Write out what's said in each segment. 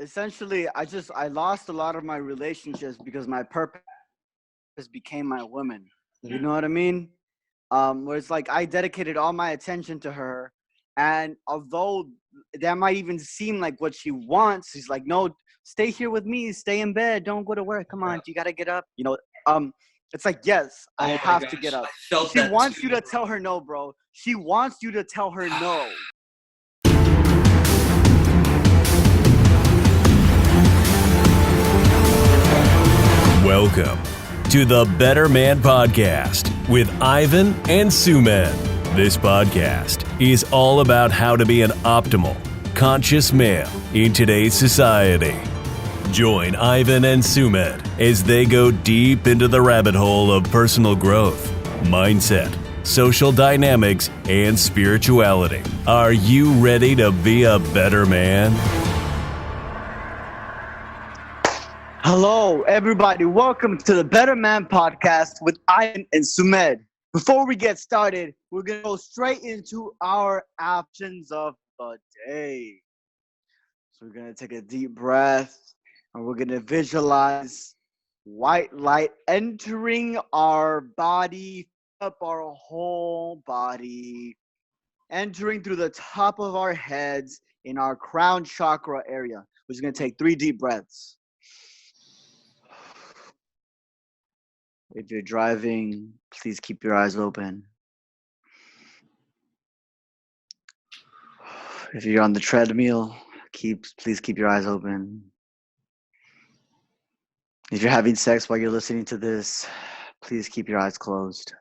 essentially, I lost a lot of my relationships because my purpose became my woman. You know what I mean? Where it's like I dedicated all my attention to her, and although that might even seem like what she wants, she's like, no, stay here with me, stay in bed, don't go to work. Come on, you gotta get up. It's like, yes, I Oh my have to gosh, get up. I felt She that wants you too, to bro. tell her no, bro. She wants you to tell her no. Welcome to the Better Man Podcast with Ivan and Sumed. This podcast is all about how to be an optimal, conscious male in today's society. Join Ivan and Sumed as they go deep into the rabbit hole of personal growth, mindset, social dynamics, and spirituality. Are you ready to be a better man? Hello, everybody. Welcome to the Better Man Podcast with Ivan and Sumed. Before we get started, we're going to go straight into our options of the day. So we're going to take a deep breath and we're going to visualize white light entering our body, up our whole body, entering through the top of our heads in our crown chakra area. We're just going to take 3 deep breaths. If you're driving, please keep your eyes open. If you're on the treadmill, please keep your eyes open. If you're having sex while you're listening to this, please keep your eyes closed.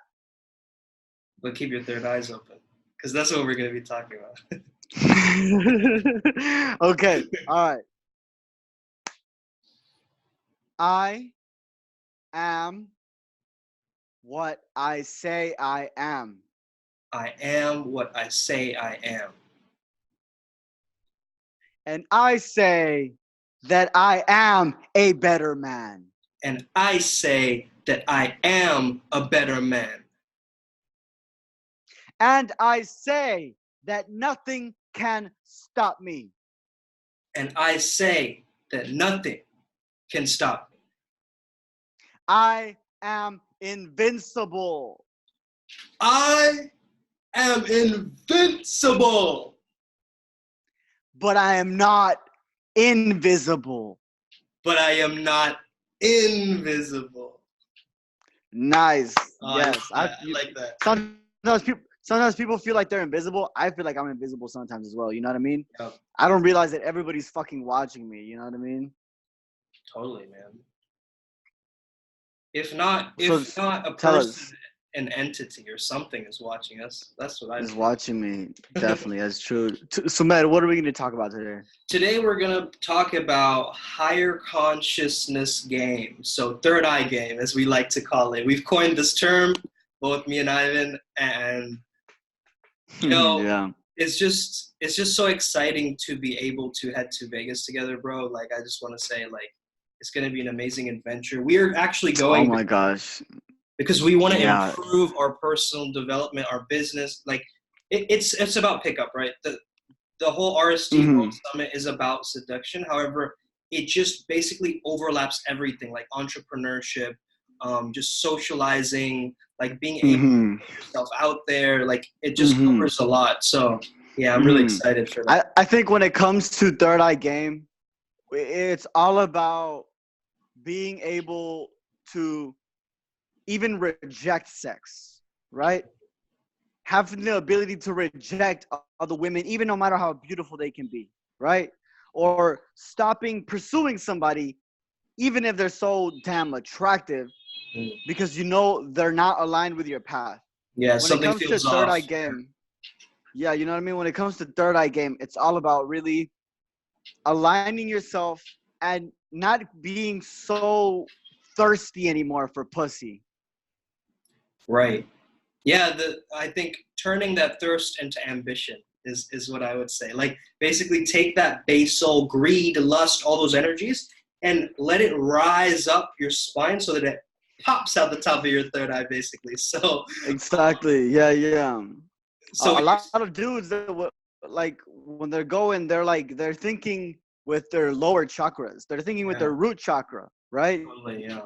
But keep your third eyes open, because that's what we're going to be talking about. Okay, all right. I am what I say I am. I am what I say I am. And I say that I am a better man. And I say that I am a better man. And I say that nothing can stop me. And I say that nothing can stop me. I am invincible. I am invincible. But I am not invisible. But I am not invisible. Nice. Oh, Yes. I like that. Sometimes people feel like they're invisible. I feel like I'm invisible sometimes as well. You know what I mean? Yep. I don't realize that everybody's fucking watching me. You know what I mean? Totally, man. If not a Tell person, us. an entity or something is watching us. That's what I Is think. watching me. Definitely. That's true. So, Matt, what are we going to talk about today? Today we're going to talk about higher consciousness game. So third eye game, as we like to call it. We've coined this term, both me and Ivan, and Yeah. it's just so exciting to be able to head to Vegas together, bro. Like, I just want to say, like, it's going to be an amazing adventure. We are actually going. Oh my gosh. Because we want to Yeah. improve our personal development, our business. Like, it's about pickup, right? The whole RST World Summit is about seduction. However, it just basically overlaps everything, like entrepreneurship, just socializing, like being able to put yourself out there. Like, it just covers a lot. So, yeah, I'm really excited for that. I think when it comes to third eye game, it's all about being able to even reject sex, right? Having the ability to reject other women, even no matter how beautiful they can be, right? Or stopping pursuing somebody, even if they're so damn attractive, because you know they're not aligned with your path. Yeah, When it something comes to feels third off. eye game, yeah, you know what I mean? When it comes to third eye game, it's all about really aligning yourself and not being so thirsty anymore for pussy. Right. Yeah, I think turning that thirst into ambition is what I would say. Like, basically take that base soul, greed, lust, all those energies, and let it rise up your spine so that it pops out the top of your third eye, basically. So Exactly. Yeah. So a lot of dudes that like when they're going, they're thinking with their lower chakras. They're thinking with their root chakra, right? Totally, yeah.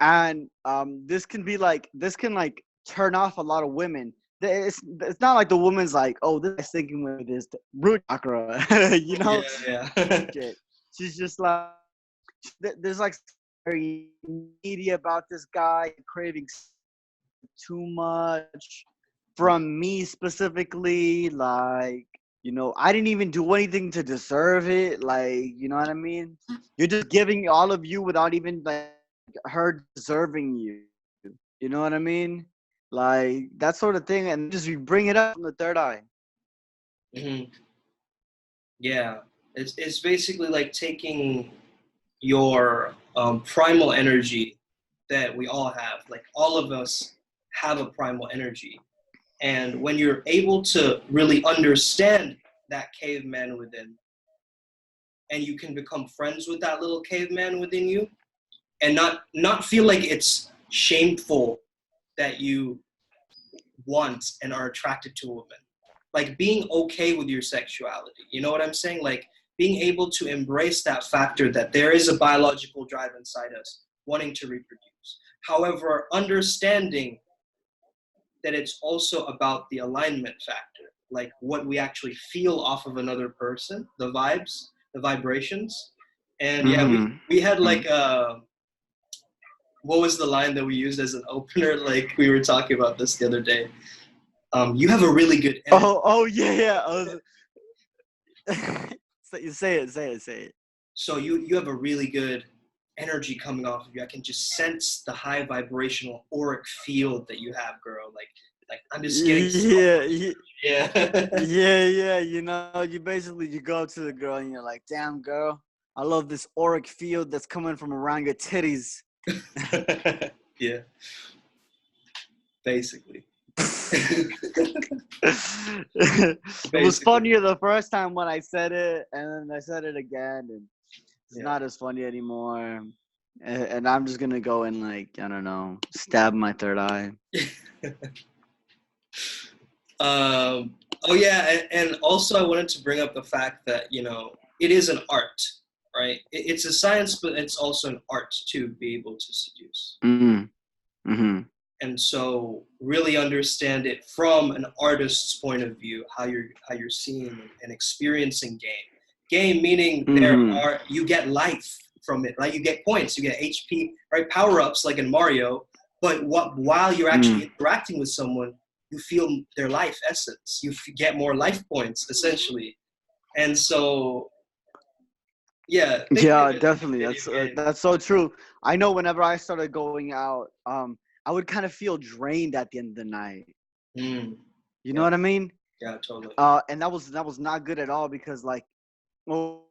And this can like turn off a lot of women. It's not like the woman's like, oh, this guy's thinking with his root chakra, you know? Yeah, yeah. Shit. She's just like, there's like very needy about this guy, craving too much from me specifically. Like, you know, I didn't even do anything to deserve it. Like, you know what I mean? You're just giving all of you without even like her deserving you. You know what I mean? Like that sort of thing, and just you bring it up from the third eye. Hmm. Yeah, it's basically like taking your primal energy that we all have. Like all of us have a primal energy, and when you're able to really understand that caveman within, and you can become friends with that little caveman within you, and not feel like it's shameful that you want and are attracted to a woman. Like being okay with your sexuality. You know what I'm saying? Like being able to embrace that factor that there is a biological drive inside us wanting to reproduce. However, understanding that it's also about the alignment factor, like what we actually feel off of another person, the vibes, the vibrations. And yeah, we had like what was the line that we used as an opener? Like we were talking about this the other day. You have a really good energy. Oh yeah. You say it. So you have a really good energy coming off of you. I can just sense the high vibrational auric field that you have, girl. Like I'm just getting yeah. You know, you go to the girl and you're like, damn girl, I love this auric field that's coming from around your titties. Yeah. Basically. It was funnier the first time when I said it, and then I said it again, and it's not as funny anymore. And I'm just gonna go and like, I don't know, stab my third eye. Oh yeah, and also I wanted to bring up the fact that, you know, it is an art, right? It's a science, but it's also an art to be able to seduce. Mm-hmm. And so really understand it from an artist's point of view, how you're seeing and experiencing game meaning you get life from it, right? You get points, you get HP, right? Power-ups like in Mario, but while you're actually interacting with someone, you feel their life essence, you get more life points essentially. And so yeah, definitely, that's so true. I know whenever I started going out, I would kind of feel drained at the end of the night. You know what I mean? Yeah, totally. And that was not good at all, because like, well,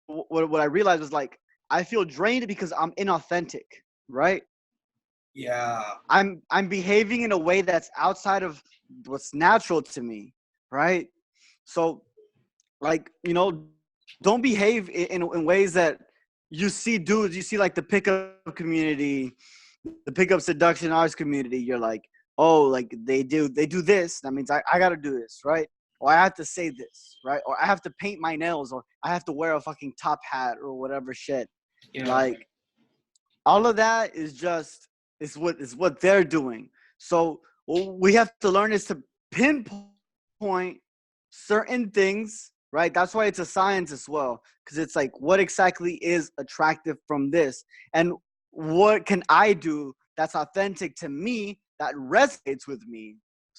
what I realized was like, I feel drained because I'm inauthentic, right? Yeah. I'm behaving in a way that's outside of what's natural to me, right? So, like, you know, don't behave in ways that you see dudes. You see like the pickup community, the pickup seduction arts community. You're like, oh, like they do this. That means I got to do this, right? Or I have to say this, right? Or I have to paint my nails, or I have to wear a fucking top hat or whatever shit. Yeah. Like, all of that is what they're doing. So what we have to learn is to pinpoint certain things, right? That's why it's a science as well, because it's like, what exactly is attractive from this, and what can I do that's authentic to me, that resonates with me?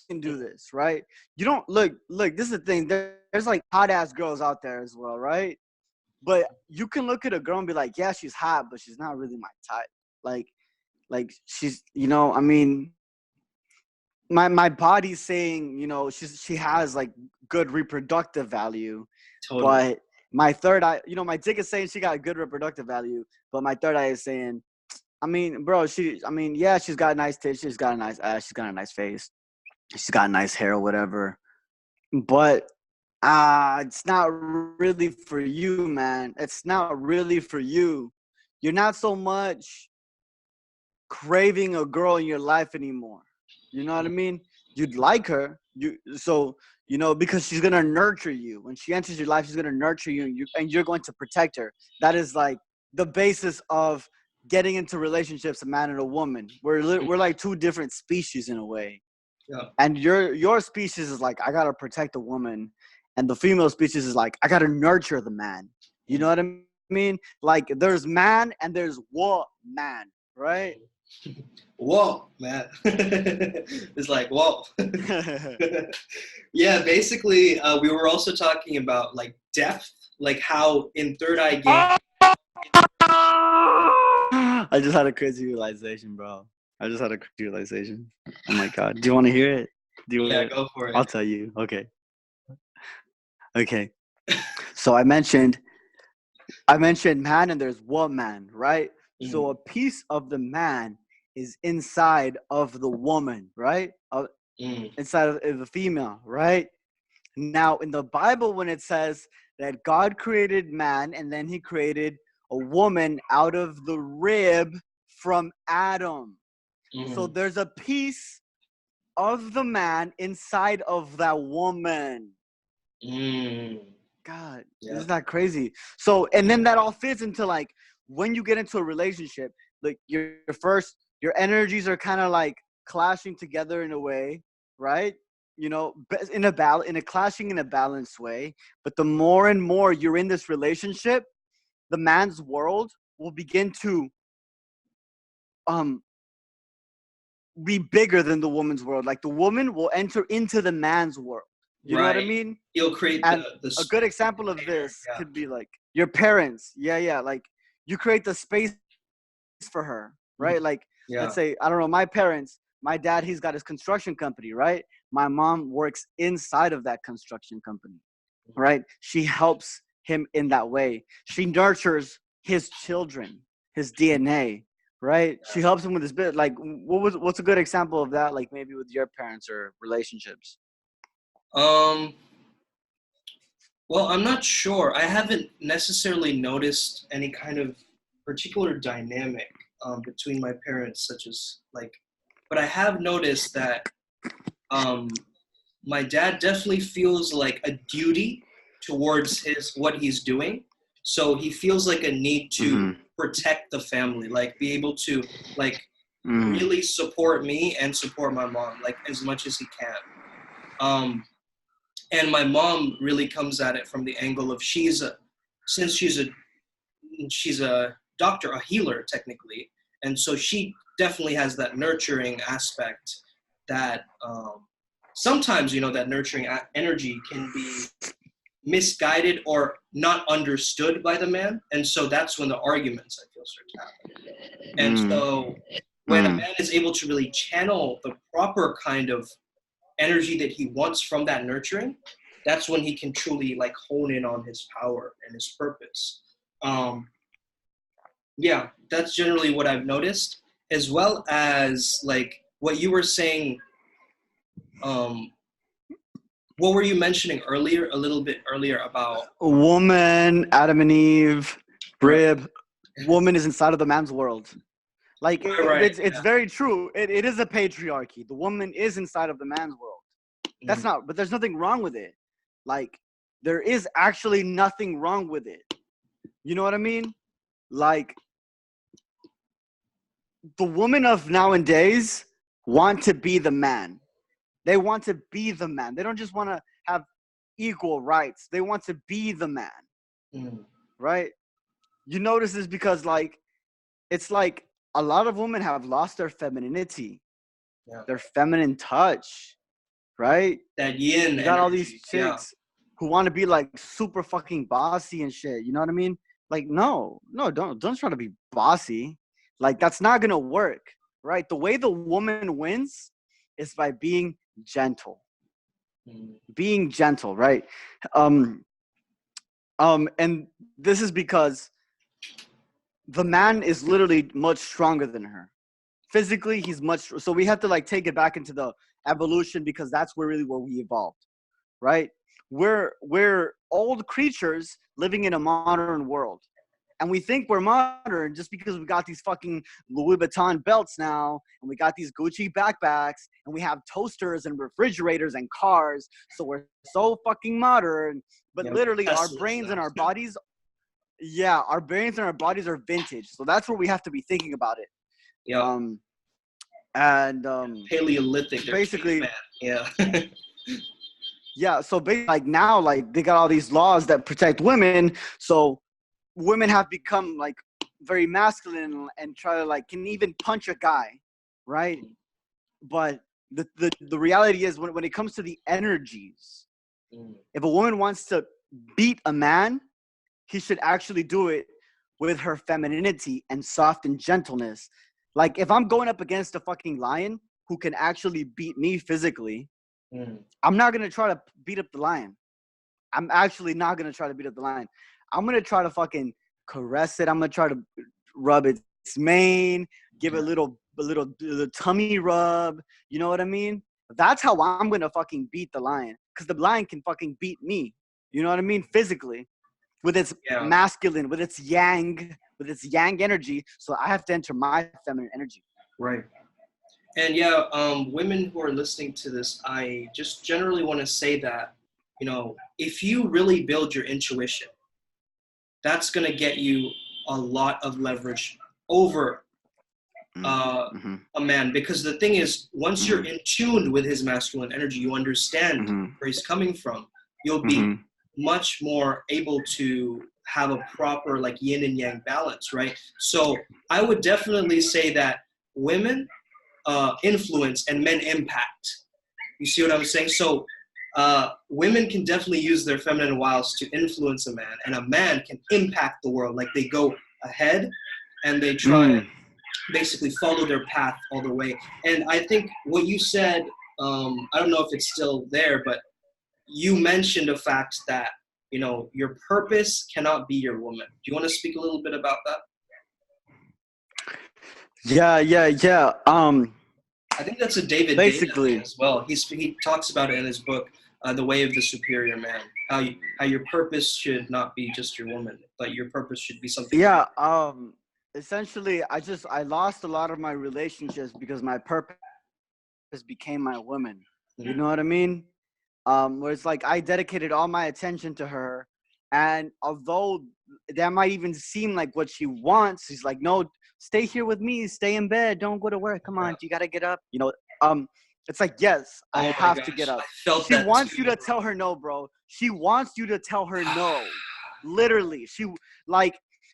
Can do this, right? You don't look. This is the thing. There's like hot ass girls out there as well, right? But you can look at a girl and be like, yeah, she's hot, but she's not really my type. Like she's, you know, I mean, my body's saying, you know, she has like good reproductive value, Totally. but my third eye, you know, my dick is saying she got good reproductive value, but my third eye is saying, I mean, bro, yeah, she's got nice tits, she's got a nice ass, she's got a nice face, she's got nice hair or whatever, but it's not really for you, man. It's not really for you. You're not so much craving a girl in your life anymore. You know what I mean? You'd like her. So You know, because she's gonna nurture you. When she enters your life, she's gonna nurture you, and you're going to protect her. That is like the basis of getting into relationships, a man and a woman. We're like two different species in a way. Yeah. And your species is like, I gotta protect a woman, and the female species is like, I gotta nurture the man. You know what I mean? Like there's man and there's woman, right? Whoa, man. It's like, whoa. Yeah, basically, we were also talking about like depth, like how in Third Eye Game. I just had a crazy realization, bro. I just had a crazy realization. Oh my god. Do you want to hear it? Do you want Yeah, go for it. I'll tell you. Okay. So I mentioned man and there's woman, right? Mhm. So a piece of the man is inside of the woman, right? Inside of the female, right? Now, in the Bible, when it says that God created man and then he created a woman out of the rib from Adam. So there's a piece of the man inside of that woman. God, isn't that crazy? So, and then that all fits into like when you get into a relationship, like your energies are kind of like clashing together in a way, right? You know, in a clashing in a balanced way. But the more and more you're in this relationship, the man's world will begin to be bigger than the woman's world. Like the woman will enter into the man's world. You know what I mean? You'll create And the a good example of this could be like your parents. Yeah. Like you create the space for her, right? Like let's say, I don't know, my parents, my dad, he's got his construction company, right? My mom works inside of that construction company, right? She helps him in that way. She nurtures his children, his DNA, right? She helps him with his bit. Like what's a good example of that? Like maybe with your parents or relationships? Well, I'm not sure. I haven't necessarily noticed any kind of particular dynamic between my parents, such as like, but I have noticed that my dad definitely feels like a duty towards what he's doing. So he feels like a need to protect the family, like be able to like really support me and support my mom, like as much as he can. And my mom really comes at it from the angle of she's a doctor, a healer technically, and so she definitely has that nurturing aspect that sometimes, you know, that nurturing energy can be misguided or not understood by the man, and so that's when the arguments, I feel, start to happen. And so when a man is able to really channel the proper kind of energy that he wants from that nurturing, that's when he can truly like hone in on his power and his purpose. Yeah, that's generally what I've noticed, as well as like what you were saying. What were you mentioning earlier, a little bit earlier about a woman, Adam and Eve, rib. Woman is inside of the man's world. Like it's very true. It is a patriarchy. The woman is inside of the man's world. That's not, but there's nothing wrong with it. Like there is actually nothing wrong with it. You know what I mean? Like the women of nowadays want to be the man. They want to be the man. They don't just want to have equal rights. They want to be the man. Right? You notice this because like it's like a lot of women have lost their femininity, their feminine touch, right? That yin. You got all these chicks who want to be like super fucking bossy and shit. You know what I mean? Like, no, don't try to be bossy. Like, that's not gonna work, right? The way the woman wins is by being gentle. Being gentle, right? And this is because the man is literally much stronger than her. Physically, he's much. So we have to like take it back into the evolution because that's where we evolved, right? We're old creatures living in a modern world. And we think we're modern just because we got these fucking Louis Vuitton belts now, and we got these Gucci backpacks, and we have toasters and refrigerators and cars. So we're so fucking modern. But literally, our brains and our bodies, our brains and our bodies are vintage. So that's where we have to be thinking about it. Yeah. Paleolithic, basically, yeah. Yeah. So basically, like now, like they got all these laws that protect women. So women have become like very masculine and try to like can even punch a guy, right? But the reality is when it comes to the energies, if a woman wants to beat a man, he should actually do it with her femininity and soft and gentleness. Like if I'm going up against a fucking lion who can actually beat me physically, I'm not gonna try to beat up the lion. I'm actually not gonna try to beat up the lion. I'm gonna try to fucking caress it. I'm gonna try to rub its mane, give it a little tummy rub. You know what I mean? That's how I'm gonna fucking beat the lion, because the lion can fucking beat me. You know what I mean? Physically, with its masculine, with its yang energy. So I have to enter my feminine energy. Right. And women who are listening to this, I just generally want to say that, if you really build your intuition, that's going to get you a lot of leverage over a man. Because the thing is, once you're in tune with his masculine energy, you understand where he's coming from. You'll be much more able to have a proper like yin and yang balance, right? So I would definitely say that women influence and men impact. You see what I'm saying? So women can definitely use their feminine wiles to influence a man, and a man can impact the world. Like they go ahead and they try to basically follow their path all the way. And I think what you said, I don't know if it's still there, but you mentioned the fact that, your purpose cannot be your woman. Do you want to speak a little bit about that? Yeah. I think that's a David basically Dana as well. He talks about it in his book, The Way of the Superior Man. How your purpose should not be just your woman, but your purpose should be something. Yeah. Essentially, I lost a lot of my relationships because my purpose became my woman. You know what I mean? Where it's like I dedicated all my attention to her, and although that might even seem like what she wants, she's like, no, stay here with me, stay in bed, don't go to work. Come on, you gotta get up. It's like, yes, I have to get up. She wants you to tell her no, bro. She wants you to tell her no. Literally,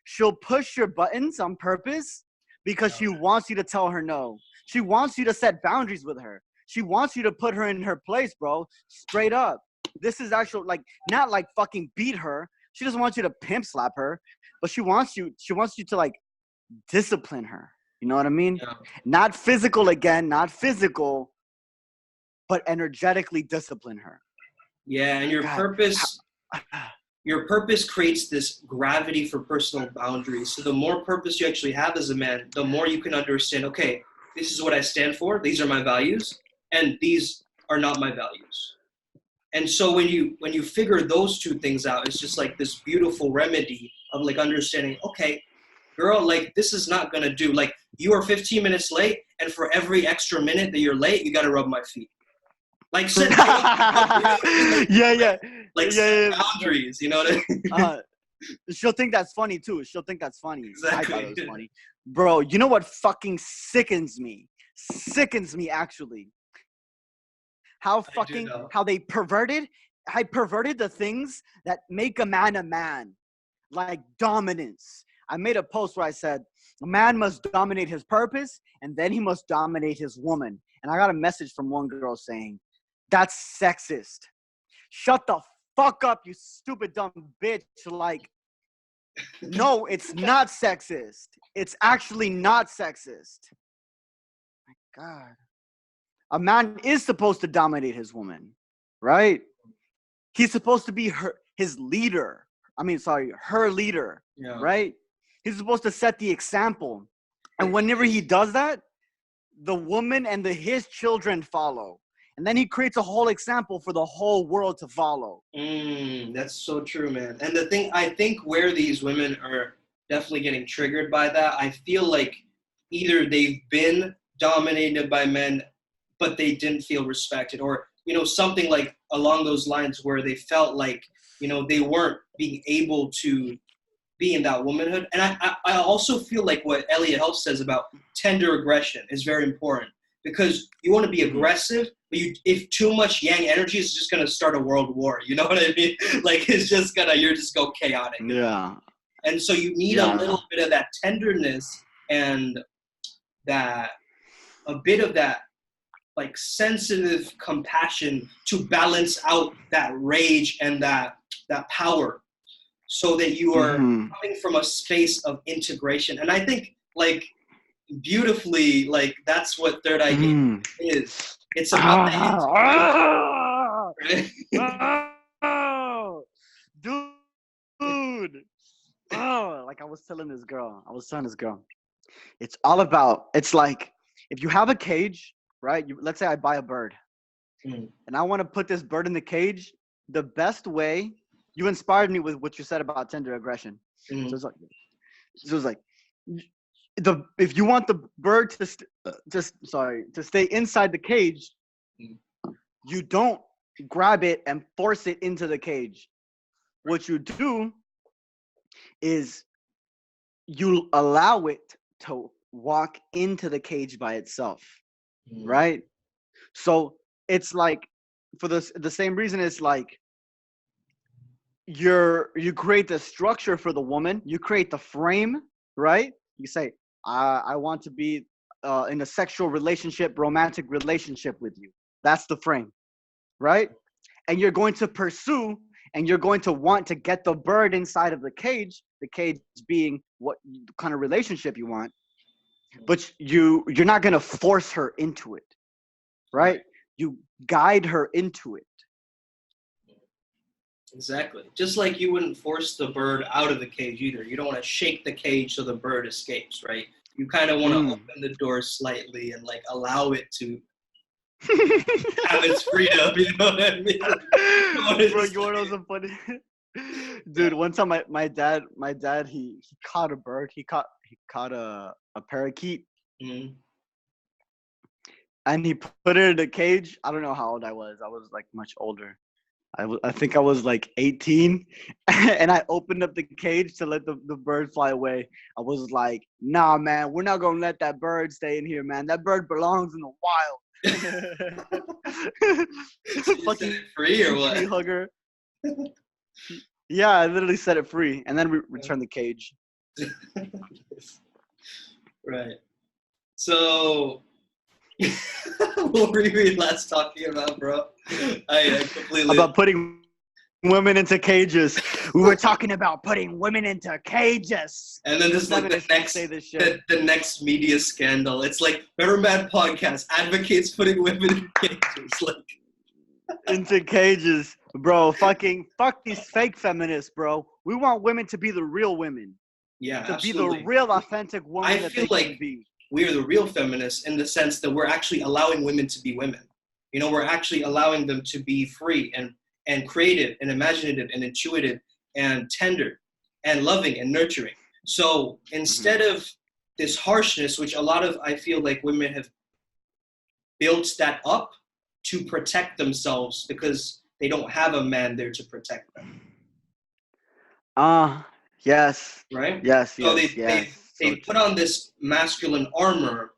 she'll push your buttons on purpose because she wants you to tell her no. She wants you to set boundaries with her. She wants you to put her in her place, bro. Straight up. This is actual, not like fucking beat her. She doesn't want you to pimp slap her, but she wants you to like discipline her. You know what I mean? Yeah. Not physical, but energetically discipline her. Yeah, and your purpose creates this gravity for personal boundaries. So the more purpose you actually have as a man, the more you can understand, okay, this is what I stand for. These are my values, and these are not my values. And so when you figure those two things out, it's just like this beautiful remedy of like understanding, okay, girl, like this is not going to do. Like you are 15 minutes late, and for every extra minute that you're late, you got to rub my feet. Like set boundaries, you know what I mean? She'll think that's funny too. Exactly. I thought it was funny. Bro, you know what fucking sickens me actually? How they perverted the things that make a man, like dominance. I made a post where I said, a man must dominate his purpose, and then he must dominate his woman. And I got a message from one girl saying, that's sexist. Shut the fuck up, you stupid dumb bitch. Like, no, it's not sexist. It's actually not sexist. My God. A man is supposed to dominate his woman, right? He's supposed to be her leader, right? He's supposed to set the example. And whenever he does that, the woman and his children follow. And then he creates a whole example for the whole world to follow. That's so true, man. And the thing, I think where these women are definitely getting triggered by that. I feel like either they've been dominated by men, but they didn't feel respected, or, you know, something like along those lines where they felt like, you know, they weren't being able to be in that womanhood. And I also feel like what Elliot Help says about tender aggression is very important, because you want to be aggressive, but if too much yang energy is just going to start a world war, you know what I mean? Like, it's just you're just go chaotic. Yeah. And so you need a little bit of that tenderness and a bit of that, like, sensitive compassion to balance out that rage and that power, so that you are coming from a space of integration. And I think, like, beautifully, like, that's what Third Eye Gate is. It's about that integration. Dude. Oh, like I was telling this girl. It's all about, it's like, if you have a cage, right? Let's say I buy a bird, and I want to put this bird in the cage. The best way, you inspired me with what you said about tender aggression. So it's like, if you want the bird to stay inside the cage, you don't grab it and force it into the cage. What you do is you allow it to walk into the cage by itself, right? So it's like, for the same reason, it's like you create the structure for the woman, you create the frame, right? You say, I want to be in a sexual relationship, romantic relationship with you. That's the frame, right? And you're going to pursue, and you're going to want to get the bird inside of the cage being what kind of relationship you want, but you're not going to force her into it, right? You guide her into it. Exactly. Just like you wouldn't force the bird out of the cage either. You don't want to shake the cage so the bird escapes, right? You kind of want to open the door slightly and, like, allow it to have its freedom, you know what I mean? Bro, you want to know something funny? Dude, one time my dad he caught a bird. He caught a parakeet. And he put it in a cage. I don't know how old I was. I was, like, much older. I think I was like 18, and I opened up the cage to let the bird fly away. I was like, nah, man, we're not going to let that bird stay in here, man. That bird belongs in the wild. Fucking free or what? Tree hugger. Yeah, I literally set it free, and then we returned the cage. Right. So, what were we last talking about, bro? I completely... About putting women into cages. We were talking about putting women into cages. And then this is like the next media scandal. It's like, Better Man Podcast advocates putting women in cages. Like, into cages. Bro, fuck these fake feminists, bro. We want women to be the real women. Yeah, to absolutely. be the real, authentic woman I feel like we are the real feminists in the sense that we're actually allowing women to be women. You know, we're actually allowing them to be free and creative and imaginative and intuitive and tender and loving and nurturing. So instead of this harshness, which a lot of, I feel like women have built that up to protect themselves because they don't have a man there to protect them. Yes. Right? Yes, so yes. They put on this masculine armor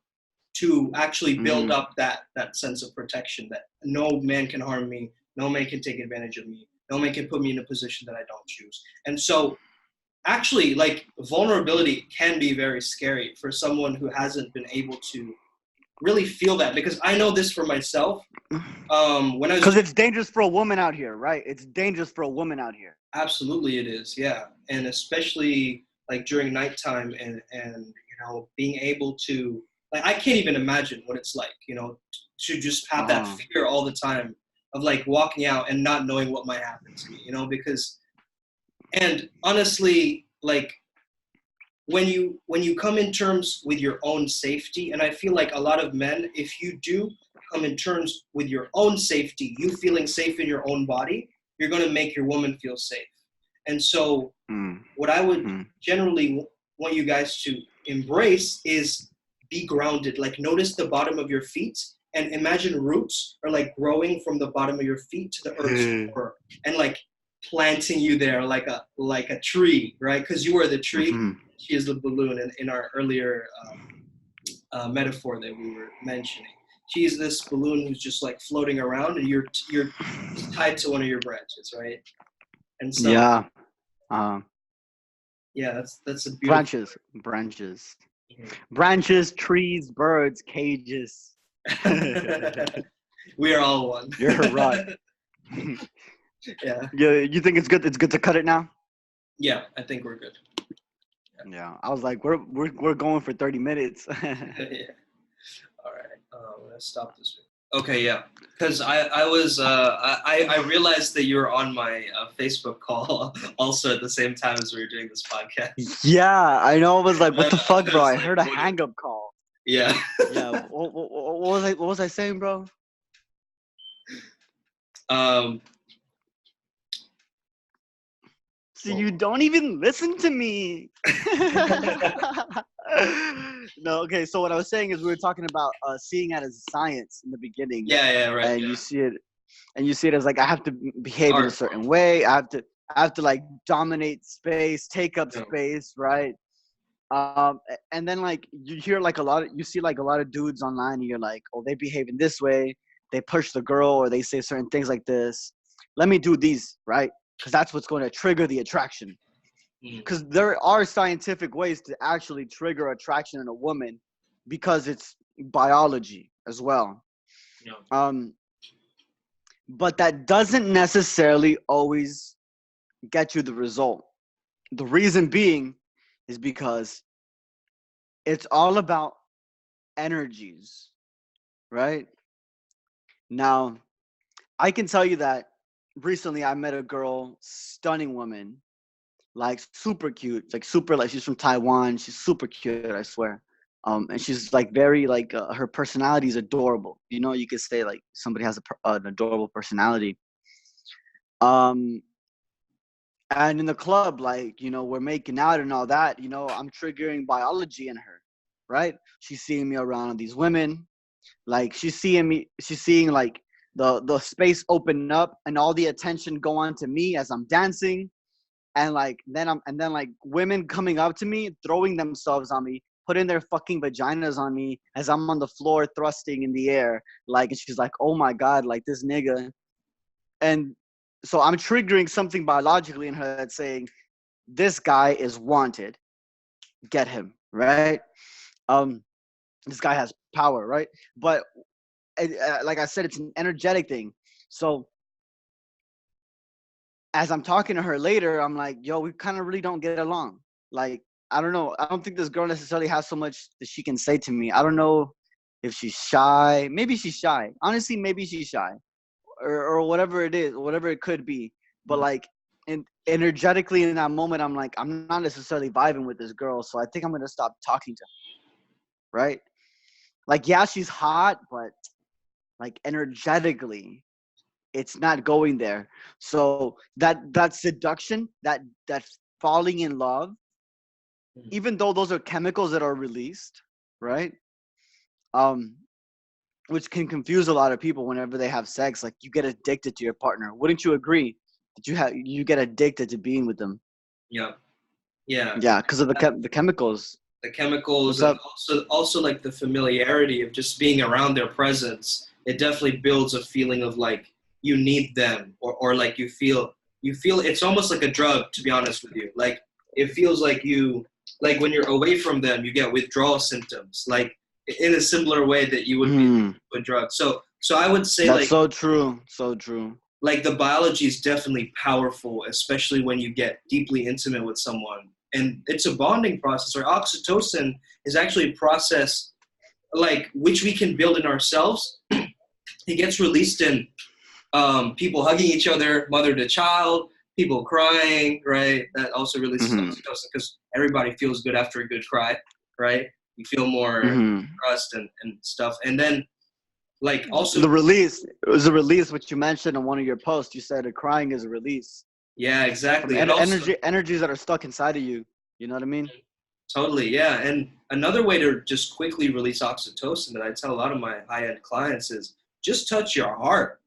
to actually build up that sense of protection, that no man can harm me, no man can take advantage of me, no man can put me in a position that I don't choose. And so actually, like, vulnerability can be very scary for someone who hasn't been able to really feel that, because I know this for myself. Because it's dangerous for a woman out here, right? It's dangerous for a woman out here. Absolutely it is, yeah. And especially like during nighttime and you know, being able to, like, I can't even imagine what it's like, you know, to just have that fear all the time of, like, walking out and not knowing what might happen to me, you know, because, and honestly, like, when you come in terms with your own safety, and I feel like a lot of men, if you do come in terms with your own safety, you feeling safe in your own body, you're going to make your woman feel safe. And so what I would generally want you guys to embrace is be grounded. Like notice the bottom of your feet and imagine roots are like growing from the bottom of your feet to the earth's core and like planting you there like a tree, right? Because you are the tree. Mhm. She is the balloon in our earlier metaphor that we were mentioning. She is this balloon who's just like floating around, and you're tied to one of your branches, right? And so Yeah. yeah, that's a beautiful Branches. Mhm. Branches, trees, birds, cages. We are all one. You're right. Yeah. You think it's good? It's good to cut it now. Yeah, I think we're good. Yeah. I was like, we're going for 30 minutes. Yeah. All right. I'm gonna stop this. Okay. Yeah. Because I was I realized that you were on my Facebook call also at the same time as we were doing this podcast. Yeah, I know. I was like, what the fuck, bro? was I like, heard a what- hang-up call. Yeah. Yeah. What was I saying, bro? So you don't even listen to me. No, okay. So what I was saying is we were talking about seeing it as science in the beginning. Yeah. Right. And yeah. you see it as like I have to behave in a Art certain way. I have to like dominate space, take up Yeah. space, right? And then like you see like a lot of dudes online, and you're like, oh, they behave in this way. They push the girl, or they say certain things like this. Let me do these, right? Because that's what's going to trigger the attraction. Because there are scientific ways to actually trigger attraction in a woman, because it's biology as well. Yeah. But that doesn't necessarily always get you the result. The reason being is because it's all about energies, right? Now, I can tell you that recently I met a girl, stunning woman, like super cute, like super, like she's from Taiwan. She's super cute, I swear. And she's like very like her personality is adorable. You know, you could say like somebody has an adorable personality. And in the club, like, you know, we're making out and all that, you know, I'm triggering biology in her, right? She's seeing me around these women, like she's seeing like the space open up and all the attention go on to me as I'm dancing. And then like women coming up to me, throwing themselves on me, putting their fucking vaginas on me as I'm on the floor thrusting in the air. Like, and she's like, oh my God, like this nigga. And so I'm triggering something biologically in her that's saying, this guy is wanted. Get him, right? This guy has power, right? But like I said, it's an energetic thing. So as I'm talking to her later, I'm like, yo, we kind of really don't get along. Like, I don't know. I don't think this girl necessarily has so much that she can say to me. I don't know if she's shy. Maybe she's shy. Honestly, maybe she's shy. Or whatever it is, whatever it could be. But like energetically in that moment, I'm like, I'm not necessarily vibing with this girl. So I think I'm going to stop talking to her. Right? Like, yeah, she's hot, but like energetically, it's not going there. So that seduction, that falling in love, even though those are chemicals that are released, right? Which can confuse a lot of people whenever they have sex. Like, you get addicted to your partner. Wouldn't you agree that you get addicted to being with them? Yeah. Yeah, because of the chemicals. The chemicals, and also like the familiarity of just being around their presence. It definitely builds a feeling of like you need them, or like you feel it's almost like a drug, to be honest with you. Like it feels like like when you're away from them, you get withdrawal symptoms, like in a similar way that you would be with drugs. So I would say that's like so true. Like the biology is definitely powerful, especially when you get deeply intimate with someone. And it's a bonding process. Or oxytocin is actually a process like which we can build in ourselves. It gets released in people hugging each other, mother to child, people crying, right? That also releases oxytocin because everybody feels good after a good cry, right? You feel more trust and stuff. And then like also it was a release, which you mentioned on one of your posts. You said crying is a release. Yeah, exactly. And energies that are stuck inside of you. You know what I mean? Totally, yeah. And another way to just quickly release oxytocin that I tell a lot of my high-end clients is just touch your heart,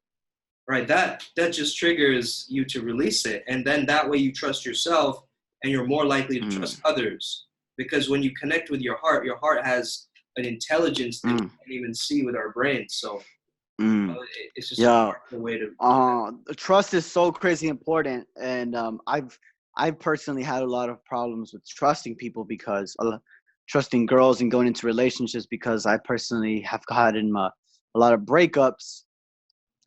right? That just triggers you to release it. And then that way you trust yourself and you're more likely to trust others. Because when you connect with your heart has an intelligence that we can't even see with our brains. So it's just a way to trust is so crazy important. And I've personally had a lot of problems with trusting people because trusting girls and going into relationships because I personally have gotten a lot of breakups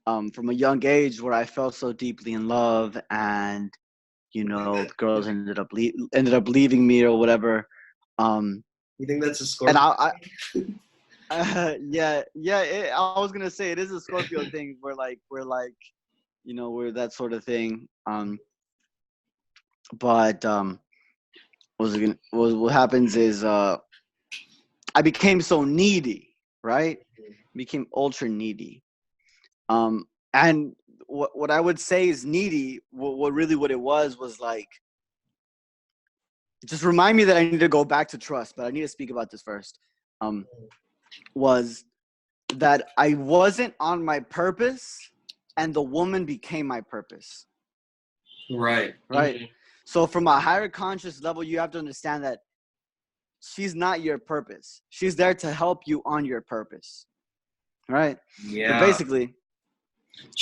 from a young age where I fell so deeply in love, and the girls ended up leaving me or whatever. You think that's a Scorpio? And I was gonna say it is a Scorpio thing. We're that sort of thing. But what happens is I became so needy, right? Became ultra needy. And what I would say is needy. What it was like, just remind me that I need to go back to trust, but I need to speak about this first. Was that I wasn't on my purpose, and the woman became my purpose. Right. Mm-hmm. So from a higher conscious level, you have to understand that she's not your purpose. She's there to help you on your purpose. Right? Yeah. But basically,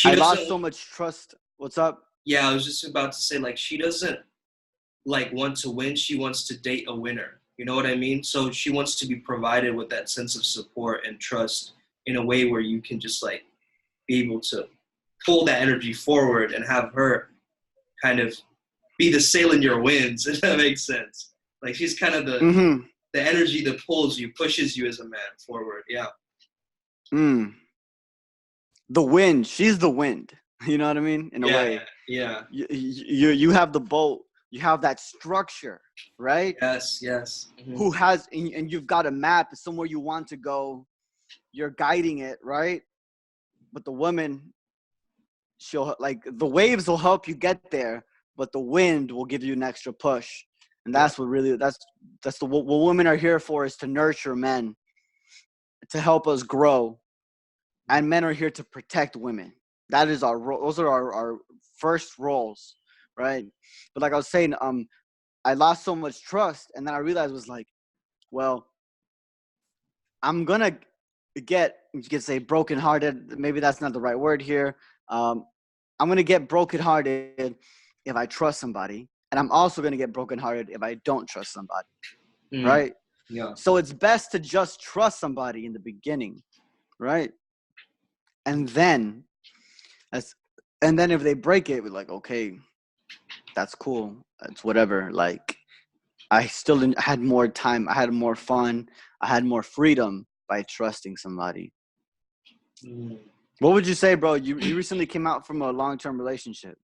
I lost so much trust. What's up? Yeah, I was just about to say, like, she doesn't want to win. She wants to date a winner. You know what I mean? So she wants to be provided with that sense of support and trust in a way where you can just be able to pull that energy forward and have her kind of be the sail in your winds, if that makes sense. Like, she's kind of the energy that pulls you, pushes you as a man forward. Yeah. The wind. She's the wind. You know what I mean? In a way. Yeah. You have the boat. You have that structure, right? Yes. Mm-hmm. Who has, and you've got a map somewhere you want to go. You're guiding it, right? But the woman, she'll the waves will help you get there, but the wind will give you an extra push. And that's what really, that's what women are here for, is to nurture men, to help us grow. And men are here to protect women. That is our role. Those are our first roles, right? But like I was saying, I lost so much trust, and then I realized well, I'm gonna get, you could say, brokenhearted. Maybe that's not the right word here. I'm gonna get brokenhearted if I trust somebody, and I'm also gonna get brokenhearted if I don't trust somebody, right? Yeah. So it's best to just trust somebody in the beginning, right? And then if they break it, we're like, okay, that's cool. That's whatever. I still had more time. I had more fun. I had more freedom by trusting somebody. What would you say, bro? You recently came out from a long-term relationship.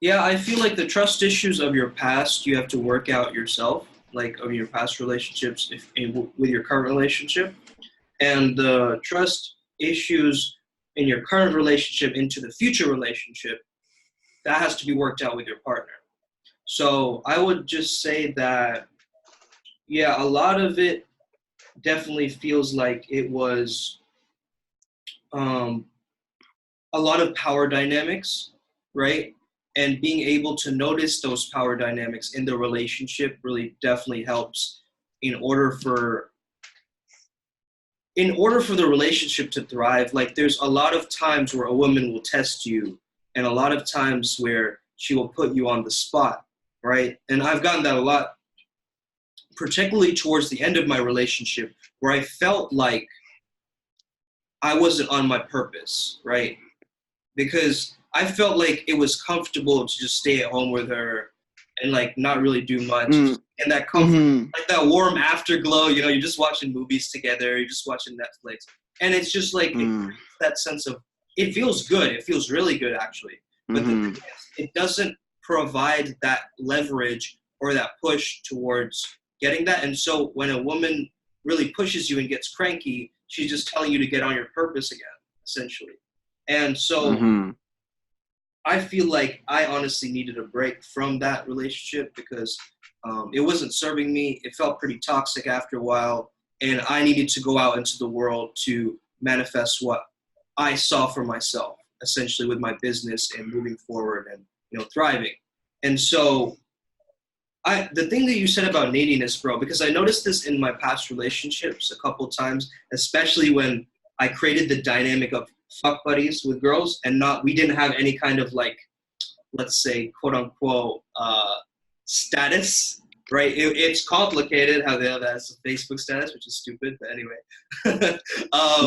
Yeah, I feel like the trust issues of your past, you have to work out yourself, of your past relationships with your current relationship. And the trust issues in your current relationship into the future relationship, that has to be worked out with your partner. So I would just say that, a lot of it definitely feels like it was a lot of power dynamics, right? And being able to notice those power dynamics in the relationship really definitely helps in order for the relationship to thrive. There's a lot of times where a woman will test you, and a lot of times where she will put you on the spot, right? And I've gotten that a lot, particularly towards the end of my relationship, where I felt like I wasn't on my purpose, right? Because I felt like it was comfortable to just stay at home with her and not really do much. And that comfort, that warm afterglow, you're just watching movies together, you're just watching Netflix. And it's just that sense of, it feels good. It feels really good, actually. But the thing is, it doesn't provide that leverage or that push towards getting that. And so when a woman really pushes you and gets cranky, she's just telling you to get on your purpose again, essentially. And so I feel like I honestly needed a break from that relationship because it wasn't serving me. It felt pretty toxic after a while, and I needed to go out into the world to manifest what I saw for myself, essentially with my business and moving forward and thriving. And so the thing that you said about neediness, bro, because I noticed this in my past relationships a couple times, especially when I created the dynamic of fuck buddies with girls and we didn't have any kind of like, let's say, quote unquote, status, right? It's complicated how they have that as a Facebook status, which is stupid, but anyway.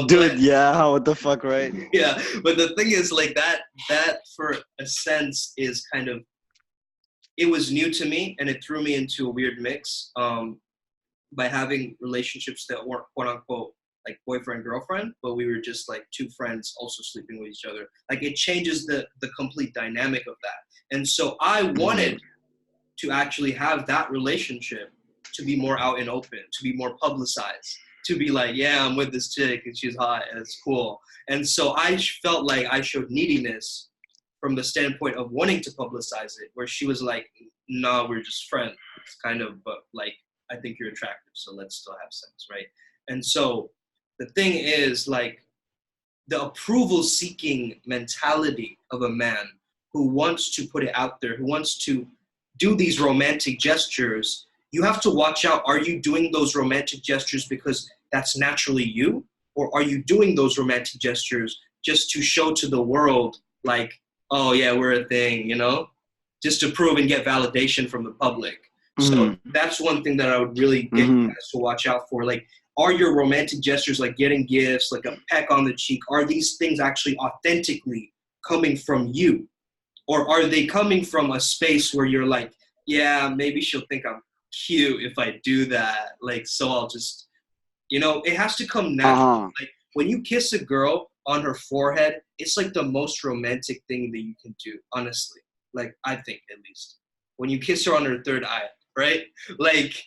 Dude, yeah, what the fuck, right? Yeah, but the thing is like that for a sense is kind of, it was new to me and it threw me into a weird mix by having relationships that weren't quote unquote like boyfriend, girlfriend, but we were just like two friends also sleeping with each other. Like it changes the complete dynamic of that. And so I wanted to actually have that relationship to be more out and open, to be more publicized, to be like, yeah, I'm with this chick and she's hot and it's cool. And so I felt like I showed neediness from the standpoint of wanting to publicize it, where she was like, no, we're just friends, kind of, but like, I think you're attractive, so let's still have sex, right? And so the thing is, like, the approval-seeking mentality of a man who wants to put it out there, who wants to do these romantic gestures, you have to watch out. Are you doing those romantic gestures because that's naturally you? Or are you doing those romantic gestures just to show to the world, like, oh yeah, we're a thing, just to prove and get validation from the public. So that's one thing that I would really get you guys to watch out for. Like, are your romantic gestures, like getting gifts, like a peck on the cheek, are these things actually authentically coming from you? Or are they coming from a space where you're like, yeah, maybe she'll think I'm cute if I do that. Like, so I'll just, it has to come naturally. Like when you kiss a girl on her forehead, it's like the most romantic thing that you can do, honestly. Like, I think, at least. When you kiss her on her third eye, right? Like,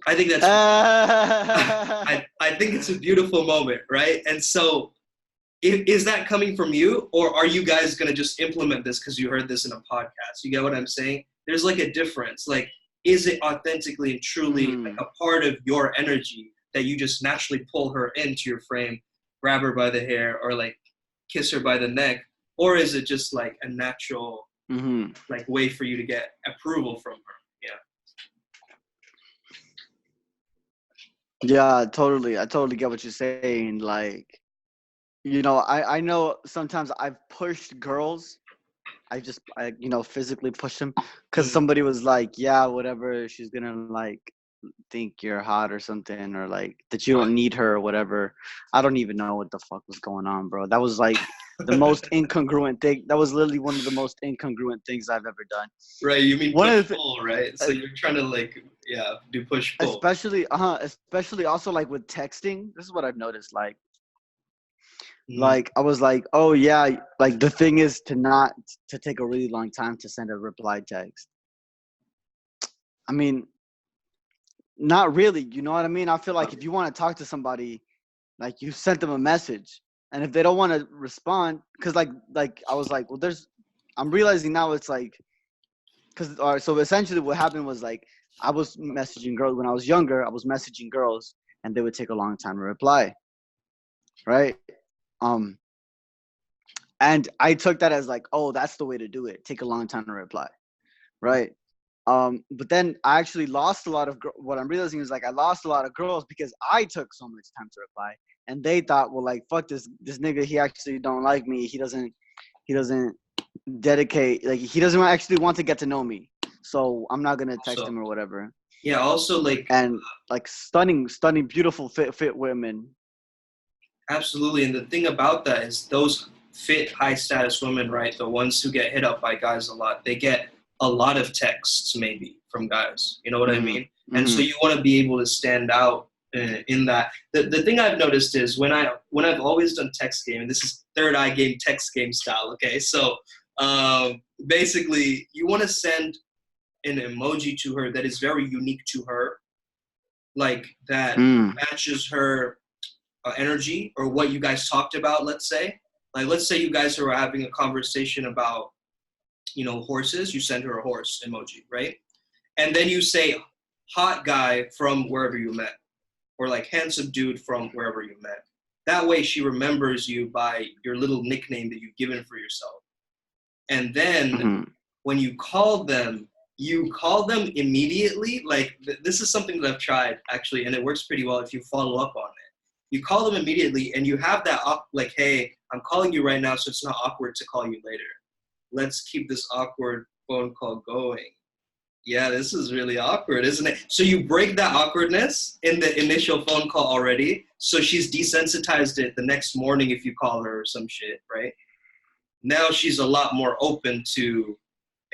I think that's, I think it's a beautiful moment, right? And so, is that coming from you? Or are you guys going to just implement this because you heard this in a podcast? You get what I'm saying? There's like a difference. Like, is it authentically and truly like a part of your energy that you just naturally pull her into your frame, grab her by the hair, or like kiss her by the neck? Or is it just like a natural like way for you to get approval from her? Yeah, totally. I totally get what you're saying. Like, I know sometimes I've pushed girls. I physically pushed them because somebody was like, yeah, whatever, she's gonna like think you're hot or something, or like that you don't need her or whatever. I don't even know what the fuck was going on, bro. That was like the most incongruent thing. That was literally one of the most incongruent things I've ever done. Right, you mean push-pull, right? So you're trying to like, do push-pull. Especially also like with texting. This is what I've noticed. Like I was like, oh yeah, like the thing is to take a really long time to send a reply text. I mean, not really. You know what I mean? I feel like if you want to talk to somebody, like you sent them a message, and if they don't want to respond, because like I was like, well, I'm realizing now it's like, so essentially what happened was like I was messaging girls when I was younger. I was messaging girls, and they would take a long time to reply, right? And I took that as like, oh, that's the way to do it. Take a long time to reply, right? But then I actually lost a lot of what I'm realizing is like I lost a lot of girls because I took so much time to reply, and they thought, well, like fuck this nigga, he actually don't like me. He doesn't dedicate, like he doesn't actually want to get to know me. So I'm not gonna text him or whatever. Yeah. Also, like stunning, beautiful, fit women. Absolutely, and the thing about that is those fit, high status women, right? The ones who get hit up by guys a lot, they get a lot of texts maybe from guys. You know what I mean? And so you want to be able to stand out in that. The thing I've noticed is when I've always done text game, and this is third eye game, text game style. Okay, so basically you want to send an emoji to her that is very unique to her, like that matches her energy or what you guys talked about. Let's say you guys are having a conversation about horses, you send her a horse emoji, right? And then you say hot guy from wherever you met, or like handsome dude from wherever you met. That way she remembers you by your little nickname that you've given for yourself. And then when you call them immediately. Like this is something that I've tried actually, and it works pretty well if you follow up on it. You call them immediately and you have that like, hey, I'm calling you right now, so it's not awkward to call you later. Let's keep this awkward phone call going. Yeah, this is really awkward, isn't it? So you break that awkwardness in the initial phone call already, so she's desensitized it the next morning if you call her or some shit, right? Now she's a lot more open to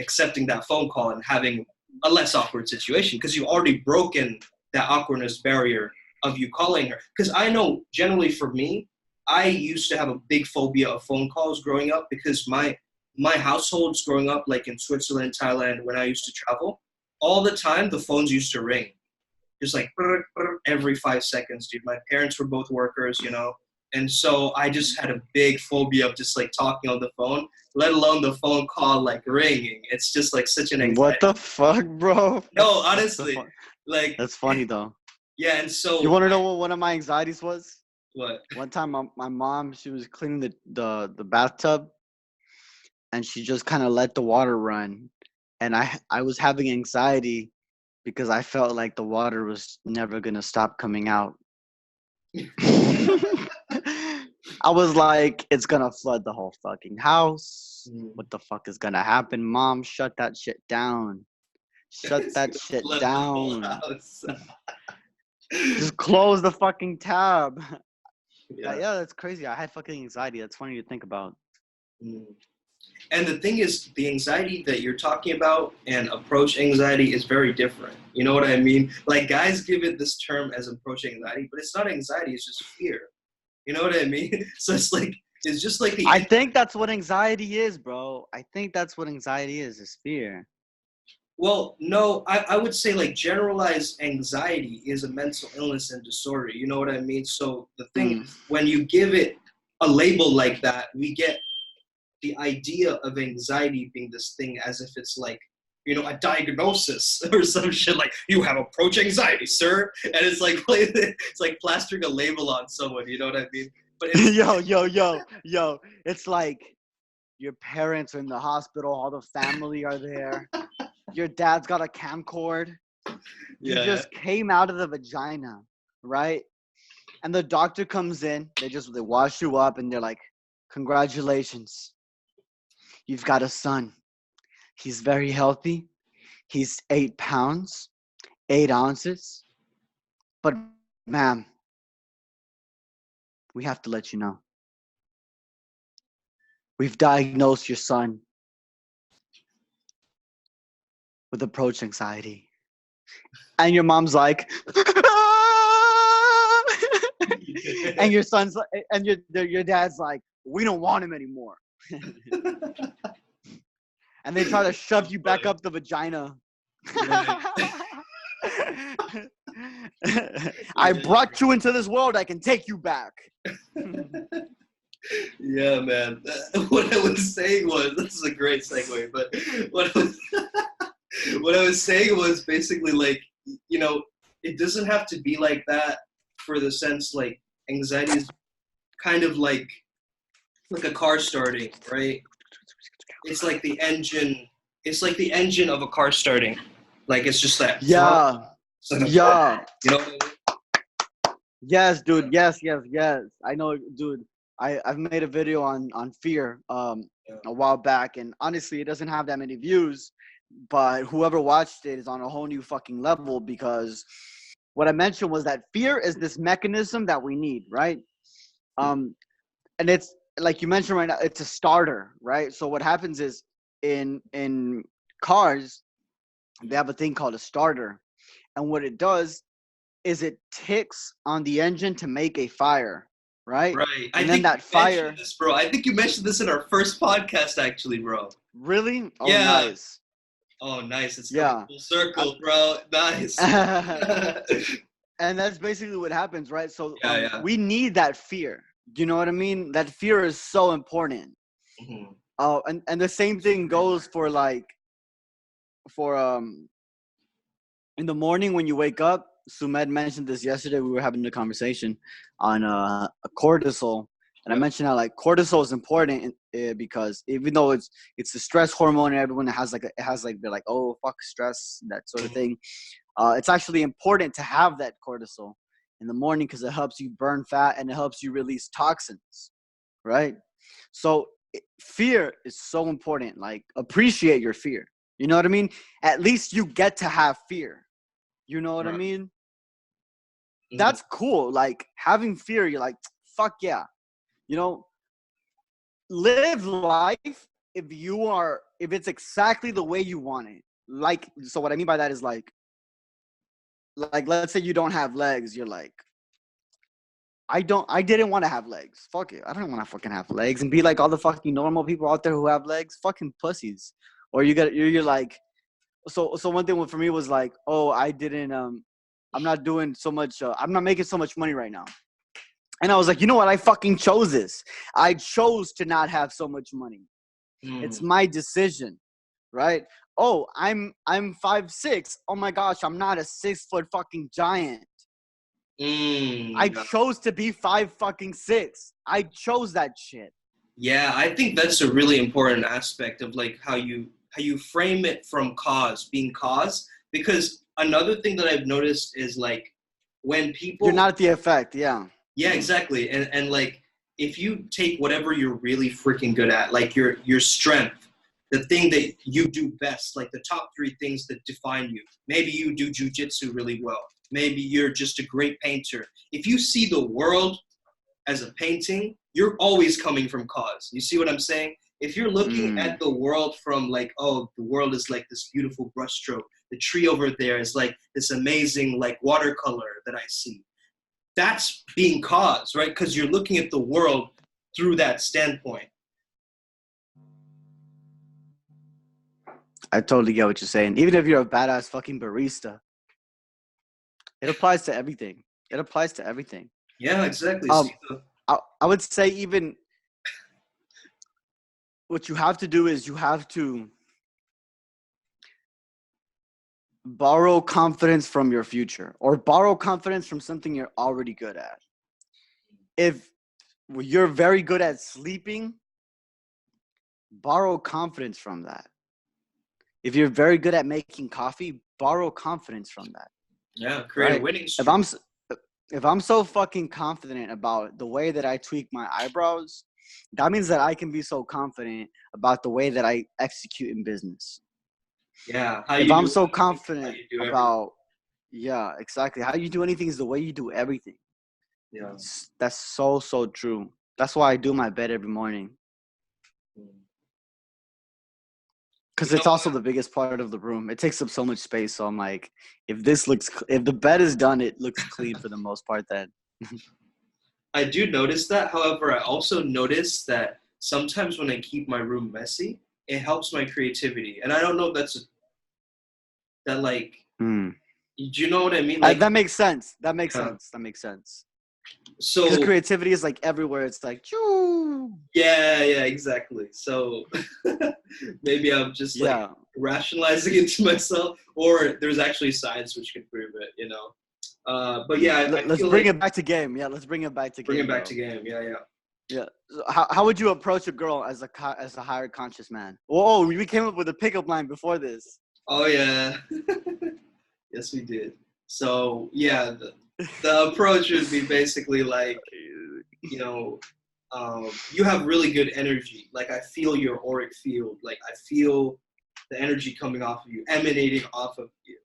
accepting that phone call and having a less awkward situation because you've already broken that awkwardness barrier of you calling her. Because I know generally for me, I used to have a big phobia of phone calls growing up because my households growing up, like in Switzerland, Thailand, when I used to travel, all the time the phones used to ring. Just like every 5 seconds, dude. My parents were both workers, and so I just had a big phobia of just like talking on the phone, let alone the phone call like ringing. It's just like such an anxiety. What the fuck, bro? No, honestly, like that's funny though. Yeah, and so you want to know what one of my anxieties was? What? One time, my mom, she was cleaning the bathtub, and she just kind of let the water run, and I was having anxiety because I felt like the water was never gonna stop coming out. I was like, it's gonna flood the whole fucking house. What the fuck is gonna happen? Mom, shut that shit down. Shut that shit down. Just close the fucking tab. Yeah, that's crazy. I had fucking anxiety. That's funny to think about. And the thing is, the anxiety that you're talking about and approach anxiety is very different. You know what I mean? Like, guys give it this term as approach anxiety, but it's not anxiety, it's just fear. You know what I mean? So it's just like I think that's what anxiety is, bro. I think that's what anxiety is fear. Well, no, I would say like generalized anxiety is a mental illness and disorder. You know what I mean? So the thing is, when you give it a label like that, we get the idea of anxiety being this thing as if it's like, a diagnosis or some shit, like you have approach anxiety, sir. And it's like plastering a label on someone, you know what I mean? But yo, it's like your parents are in the hospital, all the family are there. Your dad's got a camcord. You just came out of the vagina, right? And the doctor comes in, they wash you up and they're like, congratulations. You've got a son. He's very healthy. He's 8 pounds, 8 ounces. But, ma'am, we have to let you know. We've diagnosed your son with approach anxiety. And your mom's like, and your son's and your dad's like, we don't want him anymore. And they try to shove you back up the vagina. I brought you into this world. I can take you back. Yeah, man. What I was saying was, this is a great segue, but what I was saying was basically like, it doesn't have to be like that for the sense like anxiety is kind of like a car starting, right? It's like the engine. It's like the engine of a car starting. Like it's just that. Yeah. Yeah. You know what I mean? Yes, dude. Yes. I know, dude. I've made a video on fear a while back, and honestly, it doesn't have that many views. But whoever watched it is on a whole new fucking level because what I mentioned was that fear is this mechanism that we need, right? And it's like you mentioned right now, it's a starter, right? So what happens is in cars, they have a thing called a starter. And what it does is it ticks on the engine to make a fire, right? Right. And then that fire. This, bro. I think you mentioned this in our first podcast, actually, bro. Really? Oh, yeah. Nice. Oh, nice. It's full circle, bro. Nice. And that's basically what happens, right? So yeah. We need that fear. You know what I mean? That fear is so important. Oh, and the same thing goes for in the morning when you wake up. Sumed mentioned this yesterday. We were having a conversation on a cortisol, and I mentioned how like cortisol is important because even though it's the stress hormone, and everyone has they're like, oh fuck stress, that sort of thing. It's actually important to have that cortisol in the morning because it helps you burn fat and it helps you release toxins, right? So fear is so important. Like, appreciate your fear. You know what I mean? At least you get to have fear. You know what I mean? That's cool. Like, having fear, you're like, fuck yeah. You know, live life if it's exactly the way you want it. Like, so what I mean by that is like let's say you don't have legs. You're like, I didn't want to have legs. Fuck it. I don't want to fucking have legs and be like all the fucking normal people out there who have legs. Fucking pussies. Or you're like, so one thing for me was like, oh, I'm not doing so much. I'm not making so much money right now. And I was like, you know what? I fucking chose this. I chose to not have so much money. It's my decision, right? Oh, I'm 5'6". Oh my gosh, I'm not a 6 foot fucking giant. I chose to be 5'6". I chose that shit. Yeah, I think that's a really important aspect of like how you frame it from being cause. Because another thing that I've noticed is like when people you're not the effect, yeah. Yeah, exactly. And like if you take whatever you're really freaking good at, like your strength, the thing that you do best, like the top 3 things that define you. Maybe you do jujitsu really well. Maybe you're just a great painter. If you see the world as a painting, you're always coming from cause. You see what I'm saying? If you're looking at the world from like, oh, the world is like this beautiful brushstroke. The tree over there is like this amazing like watercolor that I see. That's being cause, right? Because you're looking at the world through that standpoint. I totally get what you're saying. Even if you're a badass fucking barista, it applies to everything. It applies to everything. Yeah, exactly. I would say even what you have to do is you have to borrow confidence from your future or borrow confidence from something you're already good at. If you're very good at sleeping, borrow confidence from that. If you're very good at making coffee, borrow confidence from that. Yeah, create a winning streak. If I'm so fucking confident about the way that I tweak my eyebrows, that means that I can be so confident about the way that I execute in business. Yeah. If I'm so confident about, yeah, exactly. How you do anything is the way you do everything. Yeah. That's so true. That's why I do my bed every morning. Because it's also the biggest part of the room. It takes up so much space. So I'm like, if the bed is done, it looks clean for the most part then. I do notice that. However, I also notice that sometimes when I keep my room messy, it helps my creativity. And I don't know if do you know what I mean? Like, that makes sense. That makes sense. So because creativity is like everywhere. It's like, choo. Yeah, exactly. So maybe I'm just like rationalizing it to myself, or there's actually science which can prove it, you know. But yeah, let's bring it back to game. Yeah, let's bring it back to game. Bring it back to game. Yeah. Yeah. So how would you approach a girl as a higher conscious man? Whoa, we came up with a pickup line before this. Oh yeah. Yes, we did. So yeah, the approach would be basically like, you know, you have really good energy. Like I feel your auric field. Like I feel the energy coming off of you, emanating off of you.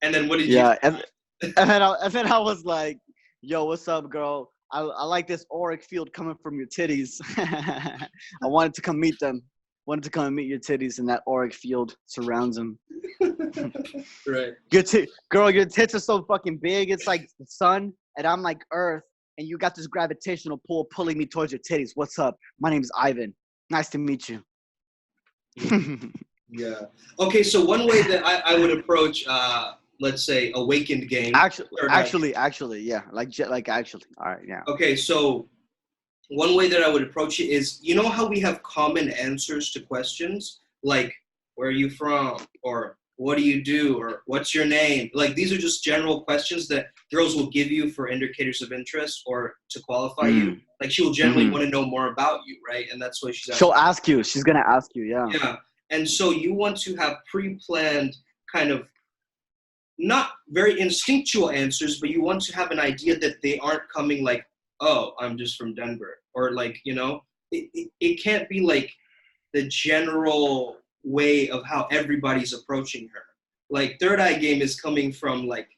And then what did you? Yeah, and then I was like, yo, what's up, girl? I like this auric field coming from your titties. I wanted to come meet them. Wanted to come and meet your titties, and that auric field surrounds them. Right. Girl, your tits are so fucking big. It's like the sun, and I'm like Earth, and you got this gravitational pull pulling me towards your titties. What's up? My name's Ivan. Nice to meet you. Yeah. Okay, so one way that I would approach, let's say, awakened game. Actually, yeah. Like actually. All right, yeah. Okay, so one way that I would approach it is, you know how we have common answers to questions? Like, where are you from? Or what do you do? Or what's your name? Like, these are just general questions that girls will give you for indicators of interest or to qualify you. Like, she will generally want to know more about you, right? And that's why she's asking. She'll ask you. She's going to ask you, yeah. Yeah. And so you want to have pre-planned kind of not very instinctual answers, but you want to have an idea that they aren't coming like, oh, I'm just from Denver. Or like, you know, it can't be like the general way of how everybody's approaching her. Like third eye game is coming from like,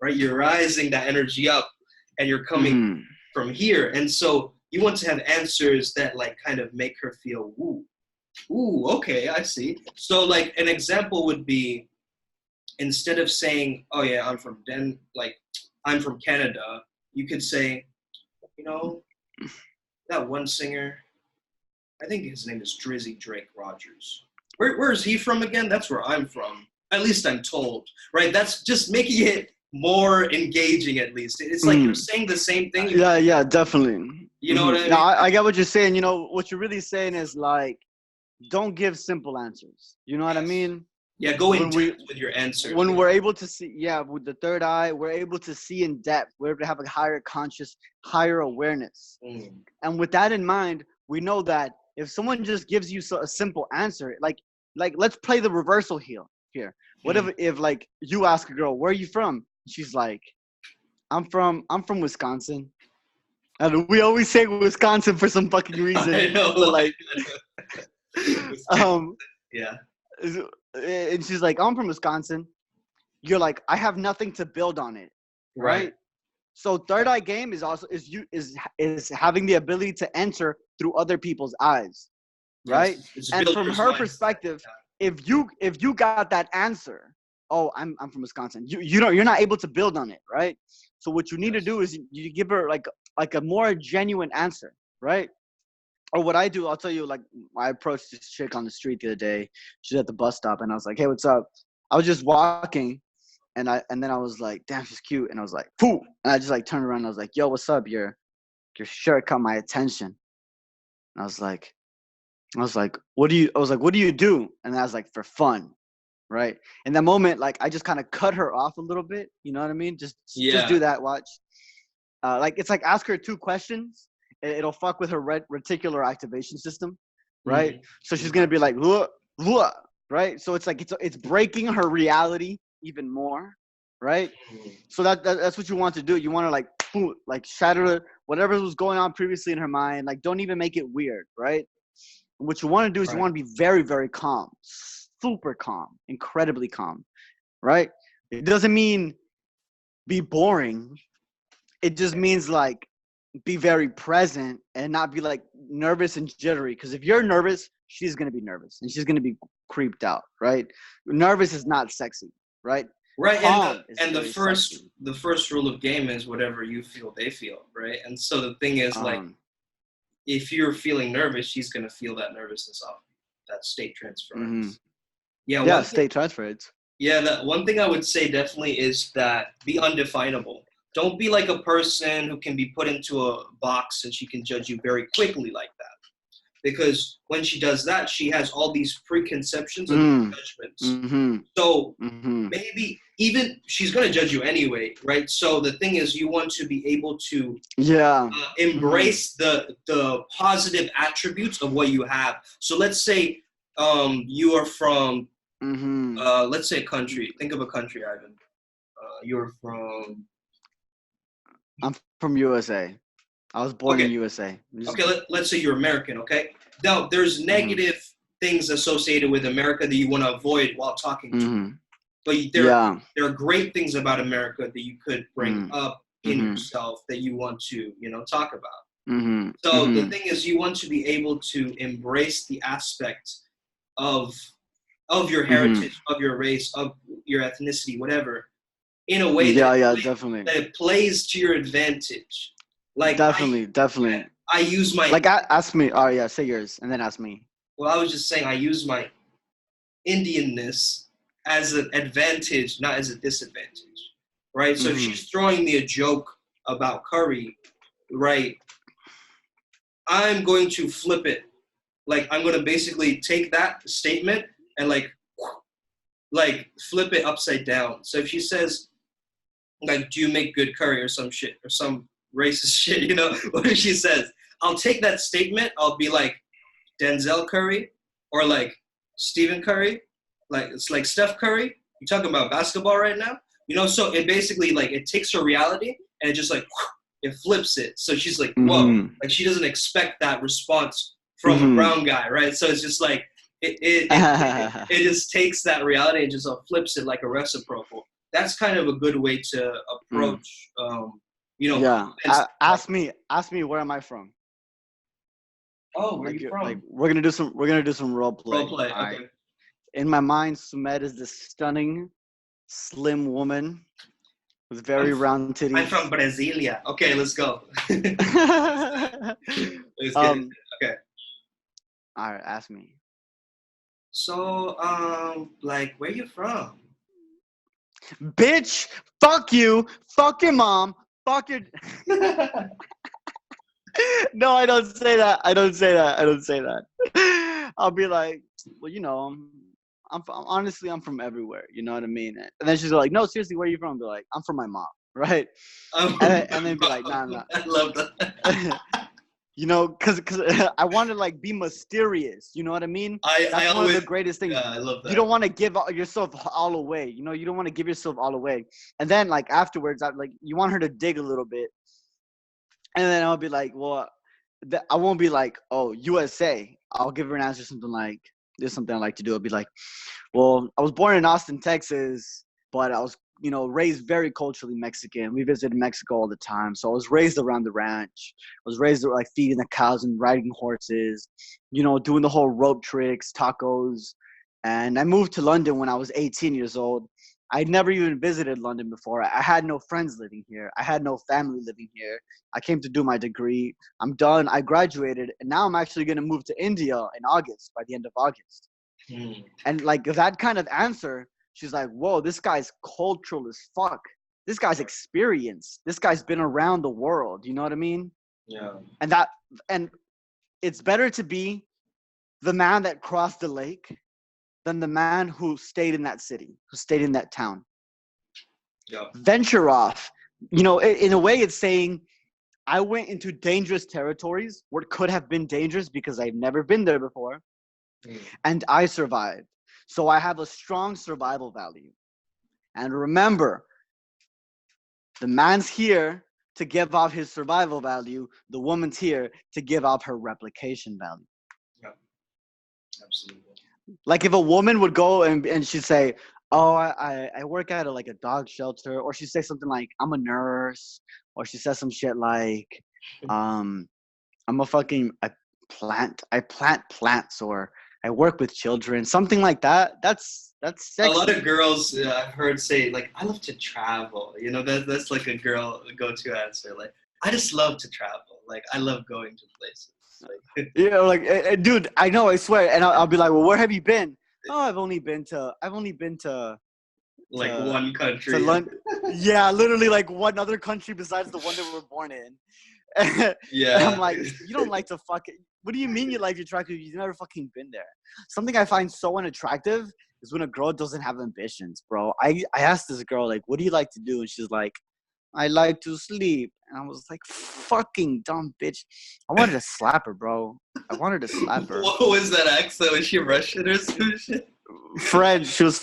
right? You're rising that energy up and you're coming from here. And so you want to have answers that like kind of make her feel, ooh, okay, I see. So like an example would be, instead of saying, oh yeah, I'm from I'm from Canada, you could say, you know, that one singer, I think his name is Drizzy Drake Rogers. Where is he from again? That's where I'm from. At least I'm told, right? That's just making it more engaging, at least. It's like you're saying the same thing. Yeah, definitely. You know what I mean? No, I get what you're saying. You know, what you're really saying is like, don't give simple answers. You know what I mean? Yeah, go in depth with your answers. When we're able to see, with the third eye, we're able to see in depth. We're able to have a higher awareness. And with that in mind, we know that if someone just gives you a simple answer, like let's play the reversal here. What if like you ask a girl, where are you from? She's like, I'm from Wisconsin. And we always say Wisconsin for some fucking reason. I know. But like, yeah. And she's like, I'm from Wisconsin. You're like, I have nothing to build on it, right? So third eye game is also is having the ability to enter through other people's eyes, right? And from her perspective, if you got that answer, oh, I'm from Wisconsin, you're not able to build on it, right? So what you need to do is you give her like a more genuine answer, right? Or what I do, I'll tell you, like, I approached this chick on the street the other day. She's at the bus stop, and I was like, hey, what's up? I was just walking, and then I was like, damn, she's cute. And I was like, pooh. And I just, like, turned around, and I was like, yo, what's up? Your shirt caught my attention. And I was like, what do you do? And I was like, for fun, right? In that moment, like, I just kind of cut her off a little bit. You know what I mean? Just do that, watch. Like, it's like, ask her 2 questions. It'll fuck with her reticular activation system, right? So she's gonna be like, right? So it's like it's breaking her reality even more, right? So that's what you want to do. You want to like shatter whatever was going on previously in her mind. Like, don't even make it weird, right? And what you want to do is you want to be very, very calm, super calm, incredibly calm, right? It doesn't mean be boring. It just means like, be very present and not be like nervous and jittery. Because if you're nervous, she's going to be nervous and she's going to be creeped out, right? Nervous is not sexy, right? Right. And the first rule of game is whatever you feel, they feel, right? And so the thing is, like, if you're feeling nervous, she's going to feel that nervousness off that state transference. State transference. Yeah. That one thing I would say definitely is that be undefinable. Don't be like a person who can be put into a box and she can judge you very quickly like that. Because when she does that, she has all these preconceptions and judgments. So maybe even she's going to judge you anyway, right? So the thing is, you want to be able to embrace the positive attributes of what you have. So let's say you are from, let's say a country. Think of a country, Ivan. You're from... I'm from USA. I was born in USA. Okay, let's say you're American, okay? Now, there's negative things associated with America that you want to avoid while talking to. But there are great things about America that you could bring up in yourself that you want to, talk about. So the thing is, you want to be able to embrace the aspect of your heritage, of your race, of your ethnicity, whatever, in a way definitely that it plays to your advantage. Like definitely. I use my ask me. Oh yeah, say yours and then ask me. Well, I was just saying I use my Indianness as an advantage, not as a disadvantage, right? So if she's throwing me a joke about curry, right? I'm going to flip it. Like, I'm going to basically take that statement and like flip it upside down. So if she says, like, do you make good curry or some shit or some racist shit, you know, what if she says, I'll take that statement. I'll be like Denzel Curry or like Stephen Curry. Like, it's like Steph Curry. You talking about basketball right now? You know, so it basically like it takes her reality and it just like it flips it. So she's like, whoa, like she doesn't expect that response from a brown guy, right? So it's just like it just takes that reality and just flips it like a reciprocal. That's kind of a good way to approach, you know. Yeah. Ask me where am I from? Oh, where like, you from? Like we're gonna do some role play. Role play. Okay. Right. In my mind, Sumed is this stunning, slim woman with very round titties. I'm from Brasilia. Okay, let's go. Let's get it. Okay. All right, ask me. So, like, where you from? Bitch, fuck you, fuck your mom, fuck your. No, I don't say that. I don't say that. I'll be like, well, you know, honestly, I'm from everywhere. You know what I mean? And then she's like, no, seriously, where are you from? I'll be like, I'm from my mom, right? And then be like, nah. I love that. You know, cause I want to like be mysterious. You know what I mean? That's one of the greatest things. Yeah, I love that. You don't want to give yourself all away. You know, you don't want to give yourself all away. And then like afterwards, you want her to dig a little bit. And then I'll be like, well, I won't be like, oh, USA. I'll give her an answer something like, there's something I like to do. I'll be like, well, I was born in Austin, Texas, but I was, you know, raised very culturally Mexican. We visited Mexico all the time. So I was raised around the ranch. I was raised like feeding the cows and riding horses, you know, doing the whole rope tricks, tacos. And I moved to London when I was 18 years old. I'd never even visited London before. I had no friends living here. I had no family living here. I came to do my degree. I'm done. I graduated. And now I'm actually going to move to India in August, by the end of August. And like that kind of answer, she's like, whoa, this guy's cultural as fuck. This guy's experienced. This guy's been around the world. You know what I mean? Yeah. And it's better to be the man that crossed the lake than the man who stayed in that city, who stayed in that town. Yeah. Venture off. You know, in a way, it's saying I went into dangerous territories where it could have been dangerous because I've never been there before, and I survived. So I have a strong survival value. And remember, the man's here to give off his survival value. The woman's here to give off her replication value. Yeah, absolutely. Like if a woman would go and she'd say, oh, I work at like a dog shelter, or she'd say something like, I'm a nurse, or she says some shit like, I'm a fucking, I plant plants, or I work with children, something like that. That's sexy. A lot of girls I've heard say like, I love to travel. You know, that's like a girl go-to answer. Like, I just love to travel. Like, I love going to places. Like, you know, like, dude, I know, I swear. And I'll be like, well, where have you been? Oh, I've only been to like one country. To London. Yeah, literally like one other country besides the one that we were born in. Yeah. And I'm like, you don't like to fucking, what do you mean you like to travel? You've never fucking been there. Something I find so unattractive is when a girl doesn't have ambitions, bro. I asked this girl, like, what do you like to do? And she's like, I like to sleep. And I was like, fucking dumb bitch. I wanted to slap her, bro. I wanted to slap her. What was that accent? Was she Russian or some shit? French. She was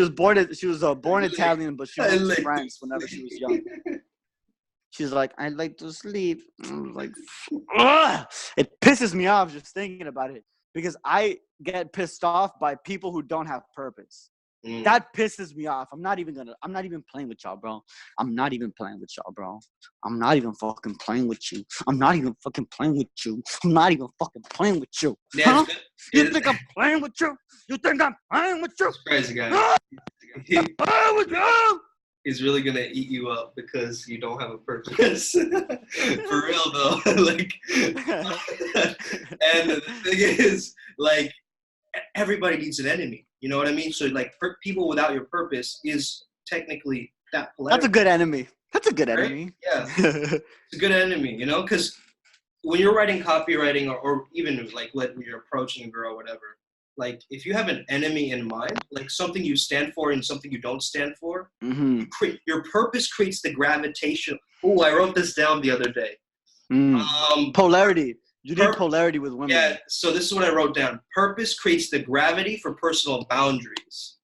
born Italian, but she moved to France whenever she was young. She's like, I like to sleep. I was like, ugh! It pisses me off just thinking about it because I get pissed off by people who don't have purpose. That pisses me off. I'm not even playing with y'all, bro. I'm not even playing with y'all, bro. I'm not even fucking playing with you. I'm not even fucking playing with you. I'm not even fucking playing with you. Yeah, huh? You think I'm playing with you? You think I'm playing with you? Crazy guy. I'm playing with you? He's really gonna eat you up because you don't have a purpose. For real though. Like, and the thing is, like, everybody needs an enemy. You know what I mean? So like, people without your purpose is technically that polarity. That's a good enemy. That's a good enemy. Right? Yeah, it's a good enemy. You know, because when you're writing copywriting or even like when you're approaching a girl or whatever, like if you have an enemy in mind, like something you stand for and something you don't stand for, your purpose creates the gravitation. Oh, I wrote this down the other day. Polarity. You need polarity with women. Yeah, so this is what I wrote down. Purpose creates the gravity for personal boundaries.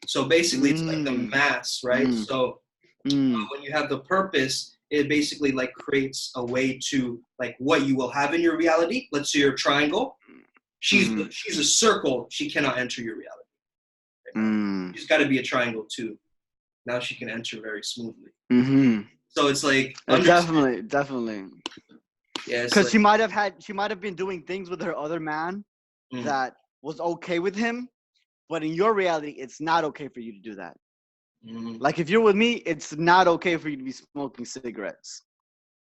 So basically it's like the mass, right? So when you have the purpose, it basically like creates a way to like what you will have in your reality. Let's say you're a triangle. She's a circle. She cannot enter your reality. She's got to be a triangle too. Now she can enter very smoothly. So it's like definitely. Yeah, because she might have been doing things with her other man that was okay with him, but in your reality, it's not okay for you to do that. Like if you're with me, it's not okay for you to be smoking cigarettes.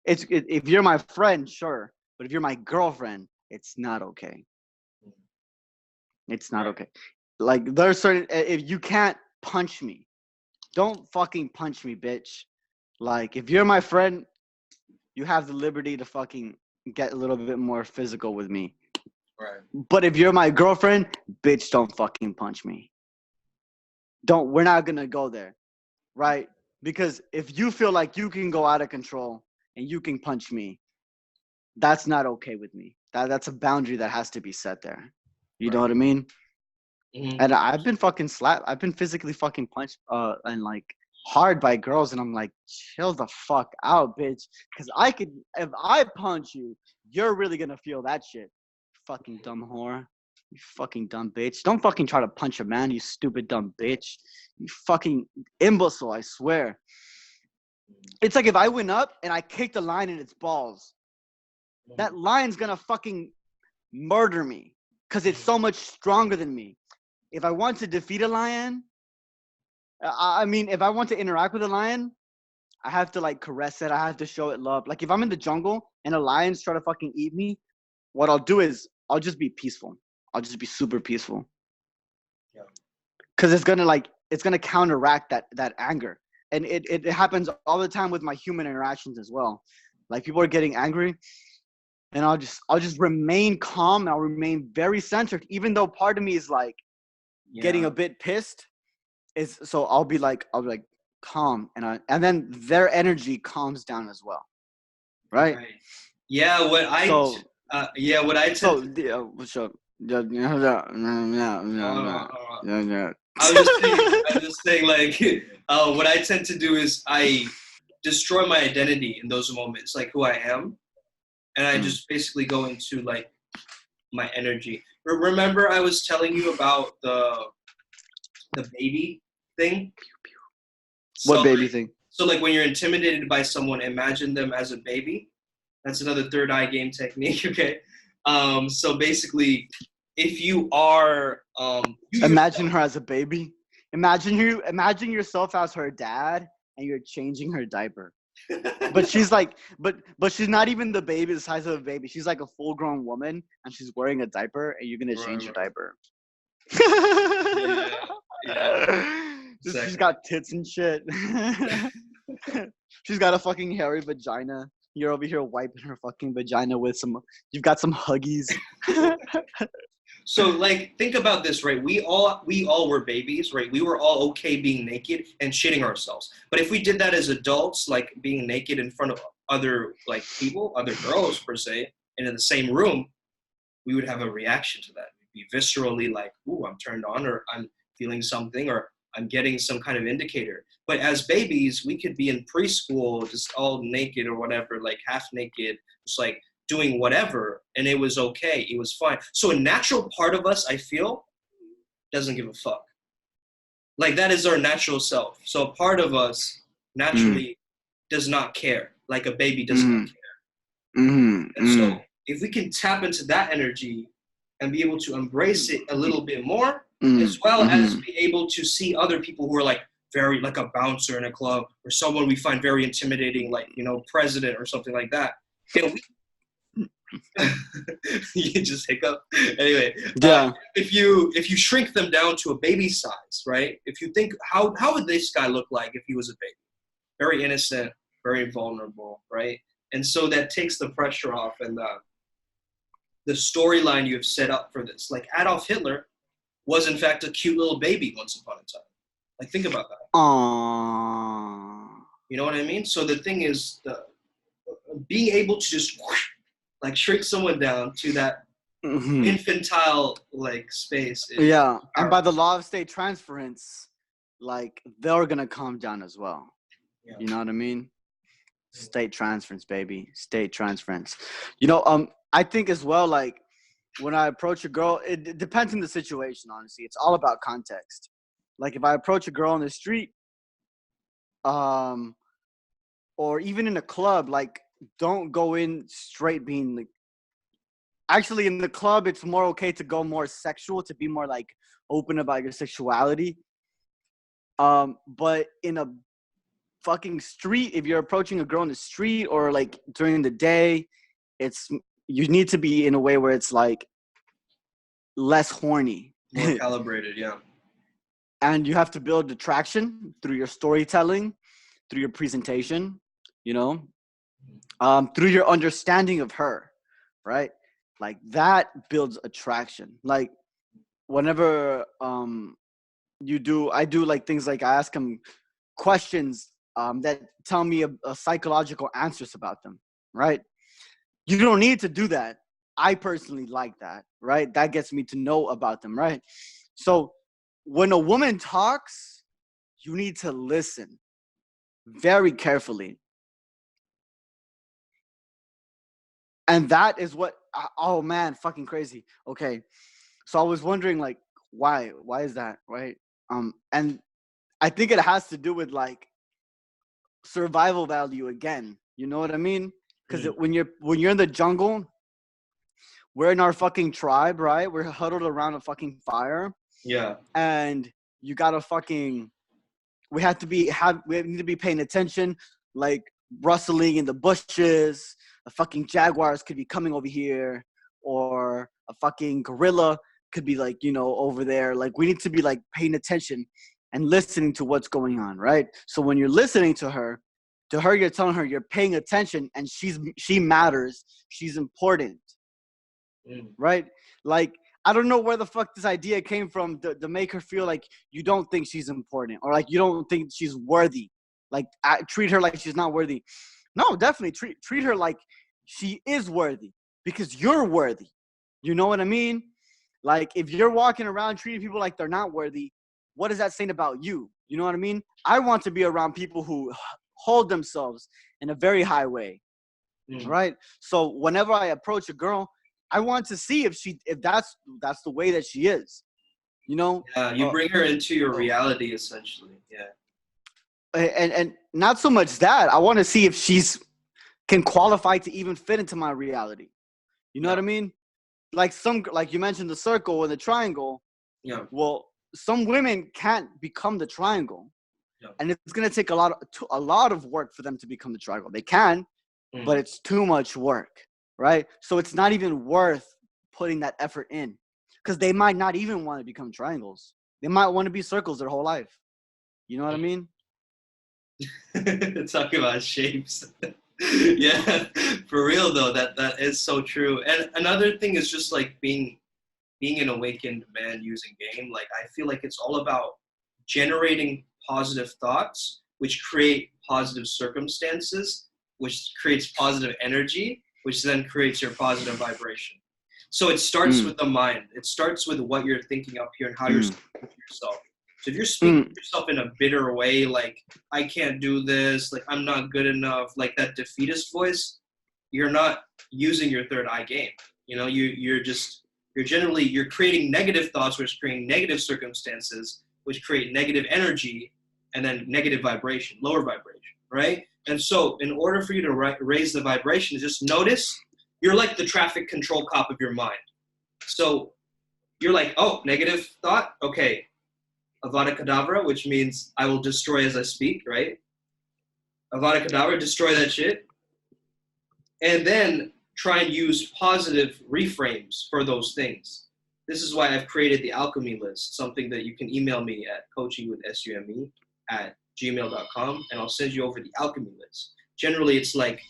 If you're my friend, sure, but if you're my girlfriend, it's not okay. It's not okay. Like there's certain, if you can't punch me, don't fucking punch me, bitch. Like if you're my friend, you have the liberty to fucking get a little bit more physical with me. Right. But if you're my girlfriend, bitch, don't fucking punch me. We're not gonna go there, right? Because if you feel like you can go out of control and you can punch me, that's not okay with me. That's a boundary that has to be set there. You know what I mean? And I've been fucking slapped. I've been physically fucking punched and like hard by girls, and I'm like, chill the fuck out, bitch. Because if I punch you, you're really gonna feel that shit. Fucking dumb whore. You fucking dumb bitch. Don't fucking try to punch a man, you stupid dumb bitch. You fucking imbecile, I swear. It's like if I went up and I kicked a lion in its balls, that lion's gonna fucking murder me because it's so much stronger than me. If I want to defeat a lion, I mean, if I want to interact with a lion, I have to like caress it. I have to show it love. Like if I'm in the jungle and a lion's trying to fucking eat me, what I'll do is I'll just be peaceful. I'll just be super peaceful. Yeah. Cause it's gonna counteract that anger. And it happens all the time with my human interactions as well. Like people are getting angry and I'll just remain calm and I'll remain very centered, even though part of me is like getting a bit pissed. So I'll be like calm and then their energy calms down as well. Right? Yeah, what I I'm just saying like what I tend to do is I destroy my identity in those moments, like who I am, and I just basically go into like my energy. Remember I was telling you about the baby thing? What baby thing? So like when you're intimidated by someone, imagine them as a baby. That's another third eye game technique, okay? So basically, if you are imagine her as a baby. Imagine yourself as her dad and you're changing her diaper. But she's like but she's not even the baby, the size of a baby. She's like a full-grown woman and she's wearing a diaper and you're gonna change her diaper. She's got tits and shit. She's got a fucking hairy vagina. You're over here wiping her fucking vagina with you've got some Huggies. So like think about this, right? We all were babies, right? We were all okay being naked and shitting ourselves. But if we did that as adults, like being naked in front of other like people, other girls per se, and in the same room, we would have a reaction to that. We'd be viscerally like, ooh, I'm turned on, or I'm feeling something, or I'm getting some kind of indicator. But as babies, we could be in preschool, just all naked or whatever, like half naked, just like doing whatever, and it was okay. It was fine. So a natural part of us, I feel, doesn't give a fuck. Like that is our natural self. So a part of us naturally does not care, like a baby does not care. And so if we can tap into that energy and be able to embrace it a little bit more, as well as be able to see other people who are like very like a bouncer in a club or someone we find very intimidating, like, you know, president or something like that. You just hiccup. Anyway, if you shrink them down to a baby size, right? If you think how would this guy look like if he was a baby? Very innocent, very vulnerable, right? And so that takes the pressure off and the storyline you have set up for this. Like Adolf Hitler was in fact a cute little baby once upon a time. Like think about that. Aww. You know what I mean? So the thing is, being able to just like shrink someone down to that infantile like space. Yeah, and by the law of state transference, like they're gonna calm down as well. Yeah. You know what I mean? State transference, baby. State transference. You know, I think as well, like when I approach a girl, it depends on the situation, honestly. It's all about context. Like if I approach a girl on the street, or even in a club, like don't go in straight being like, actually in the club, it's more okay to go more sexual, to be more like open about your sexuality. But in a fucking street, if you're approaching a girl in the street or like during the day, you need to be in a way where it's like less horny, more calibrated. Yeah. And you have to build attraction through your storytelling, through your presentation, you know, through your understanding of her, right? Like that builds attraction. Like whenever I do like things like I ask them questions that tell me a psychological answers about them, right? You don't need to do that. I personally like that, right? That gets me to know about them, right? So when a woman talks, you need to listen very carefully. And that is what, oh man, fucking crazy. Okay. So I was wondering like, why is that? Right. And I think it has to do with like survival value again. You know what I mean? Because when you're in the jungle, we're in our fucking tribe, right? We're huddled around a fucking fire. Yeah. And you gotta fucking, we need to be paying attention, like rustling in the bushes. A fucking jaguars could be coming over here, or a fucking gorilla could be like, you know, over there. Like we need to be like paying attention and listening to what's going on, right? So when you're listening to her, you're telling her you're paying attention and she matters. She's important, right? Like, I don't know where the fuck this idea came from to make her feel like you don't think she's important or like you don't think she's worthy. Like treat her like she's not worthy. No, definitely treat her like she is worthy because you're worthy. You know what I mean? Like if you're walking around treating people like they're not worthy, what is that saying about you? You know what I mean? I want to be around people who hold themselves in a very high way, right? So whenever I approach a girl, I want to see if that's the way that she is, you know? Yeah, you bring her into your reality essentially. Yeah. And not so much that. I want to see if she's can qualify to even fit into my reality. You know what I mean? Like you mentioned the circle and the triangle. Yeah. Well, some women can't become the triangle. Yeah. And it's going to take a lot of work for them to become the triangle. They can, but it's too much work, right? So it's not even worth putting that effort in because they might not even want to become triangles. They might want to be circles their whole life. You know what I mean? Talking about shapes. Yeah, for real though, that is so true. And another thing is just like being an awakened man using game. Like I feel like it's all about generating positive thoughts, which create positive circumstances, which creates positive energy, which then creates your positive vibration. So it starts with the mind. It starts with what you're thinking up here and how you're speaking to yourself. So if you're speaking to yourself in a bitter way, like, I can't do this, like, I'm not good enough, like that defeatist voice, you're not using your third eye game. You know, you're creating negative thoughts, which create negative circumstances, which create negative energy, and then negative vibration, lower vibration, right? And so in order for you to raise the vibration, just notice you're like the traffic control cop of your mind. So you're like, oh, negative thought? Okay. Avada Kedavra, which means I will destroy as I speak, right? Avada Kedavra, destroy that shit. And then try and use positive reframes for those things. This is why I've created the alchemy list, something that you can email me at coachingwithsume@gmail.com, and I'll send you over the alchemy list. Generally, it's like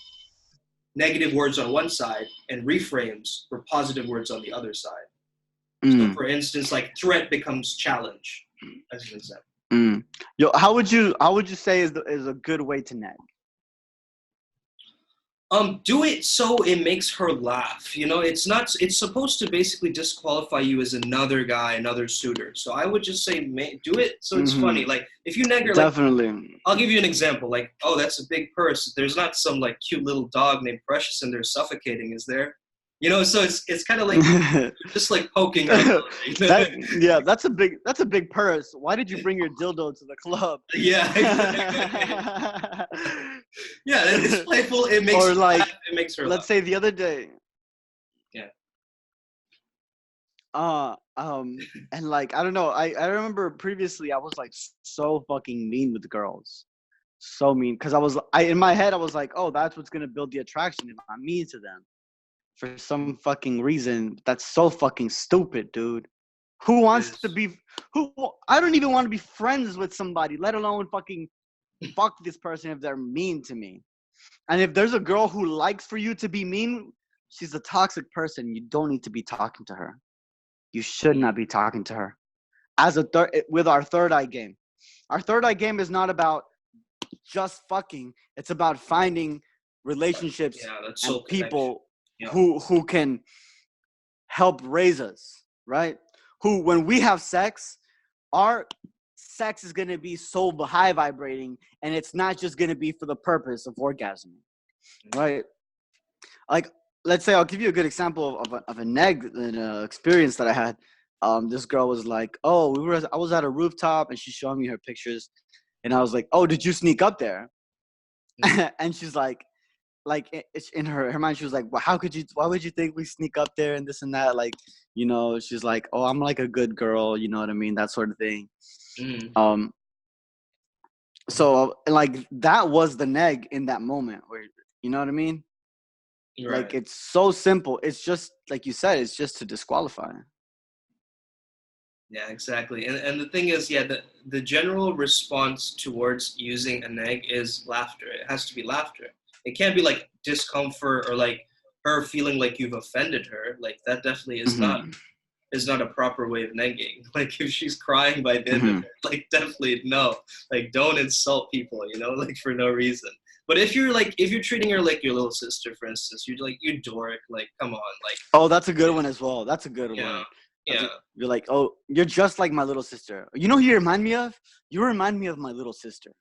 negative words on one side and reframes for positive words on the other side. So, Mm. for instance, like threat becomes challenge, as an example. Mm. Yo, how would you say is a good way to nag? Do it so it makes her laugh. You know, it's supposed to basically disqualify you as another guy, another suitor. So I would just say, do it so it's funny. Like if you neg her, like, Definitely. I'll give you an example. Like, oh, that's a big purse. There's not some like cute little dog named Precious in there suffocating, is there? You know, so it's kind of like just like poking her. That's a big purse. Why did you bring your dildo to the club? Yeah, exactly. Yeah, it's playful. It makes or like, laugh, it makes her. Let's laugh. say the other day. Yeah. And like I don't know. I remember previously I was like so fucking mean with girls, so mean because in my head I was like, oh, that's what's gonna build the attraction if I'm mean to them. For some fucking reason, that's so fucking stupid, dude. Who wants to be? I don't even want to be friends with somebody, let alone fucking fuck this person if they're mean to me. And if there's a girl who likes for you to be mean, she's a toxic person. You don't need to be talking to her. You should not be talking to her. With our third eye game. Our third eye game is not about just fucking. It's about finding relationships and people who can help raise us, right? Who, when we have sex, our sex is going to be so high vibrating, and it's not just going to be for the purpose of orgasm, right? Like, let's say I'll give you a good example of an experience that I had. This girl was like, oh, I was at a rooftop, and she's showing me her pictures, and I was like, oh, did you sneak up there? And she's like it's in her mind, she was like, well, why would you think we sneak up there and this and that? Like, you know, she's like, oh, I'm like a good girl, you know what I mean? That sort of thing. So like that was the neg in that moment where, you know what I mean? Right. Like it's so simple. It's just like you said, it's just to disqualify. Yeah, exactly. And the thing is, the general response towards using a neg is laughter. It has to be laughter. It can't be like discomfort or like her feeling like you've offended her. Like that definitely is not a proper way of negging. Like if she's crying by the end of it, like definitely no. Like don't insult people, you know, like for no reason. But if you're treating her like your little sister, for instance, you're like, you dork, like come on, like. Oh, that's a good one as well. That's a good one. Yeah. You're like, oh, you're just like my little sister. You know who you remind me of? You remind me of my little sister.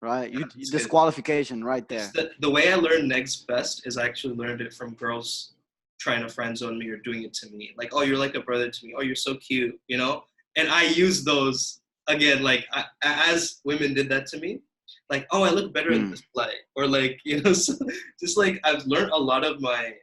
Right? Disqualification right there. The way I learned negs best is I actually learned it from girls trying to friend zone me or doing it to me. Like, oh, you're like a brother to me. Oh, you're so cute, you know? And I use those, again, like, as women did that to me. Like, oh, I look better in this play. Or like, you know, so just like I've learned a lot of my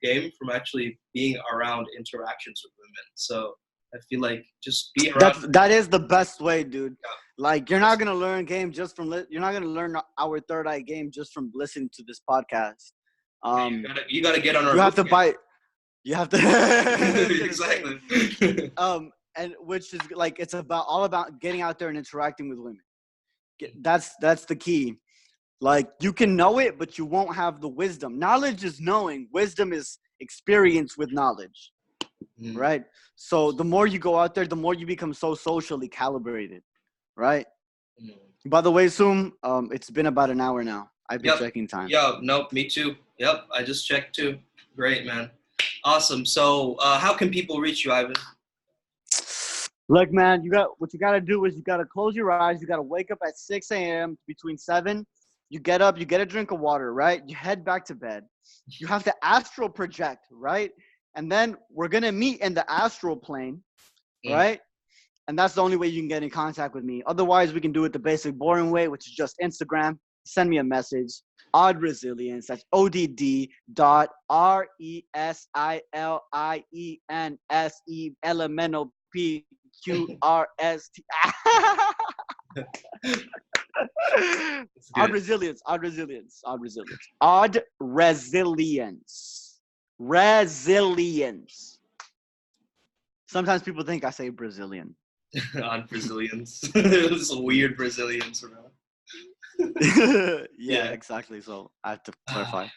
game from actually being around interactions with women. So I feel like just be around. That is the best way, dude. Yeah. Like you're not gonna learn game just from you're not gonna learn our third eye game just from listening to this podcast. You gotta get on our. You have to buy. You have to. Exactly. And which is like it's all about getting out there and interacting with women. That's the key. Like you can know it, but you won't have the wisdom. Knowledge is knowing. Wisdom is experience with knowledge. Right? So the more you go out there, the more you become so socially calibrated. Right? By the way, Soom, it's been about an hour now. I've been checking time. Nope, me too. Yep, I just checked too. Great, man. Awesome. So how can people reach you, Ivan? Look, man, what you got to do is you got to close your eyes. You got to wake up at 6 a.m. between 7. You get up, you get a drink of water, right? You head back to bed. You have to astral project, right? And then we're going to meet in the astral plane, right? And that's the only way you can get in contact with me. Otherwise, we can do it the basic, boring way, which is just Instagram. Send me a message. Odd Resilience. That's ODD.RESILIENSELEMENTOPQRST. Odd Resilience. Odd Resilience. Odd Resilience. Odd Resilience. Resilience. Sometimes people think I say Brazilian. Odd Brazilians. There's some weird Brazilians around. Yeah, exactly. So I have to clarify.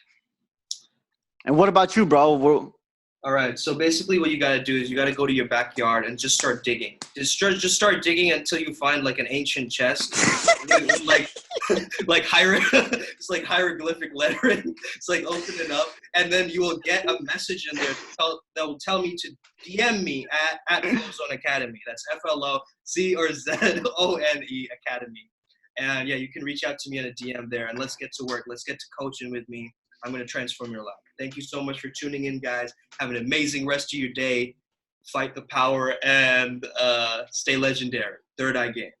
And what about you, bro? All right. So basically, what you gotta do is you gotta go to your backyard and just start digging. Just start digging until you find like an ancient chest, with, like it's like hieroglyphic lettering. It's like open it up, and then you will get a message in there that will tell me to DM me at Flowzone Academy. That's FLOZONE Academy. And yeah, you can reach out to me in a DM there, and let's get to work. Let's get to coaching with me. I'm going to transform your life. Thank you so much for tuning in, guys. Have an amazing rest of your day. Fight the power and stay legendary. Third Eye Game.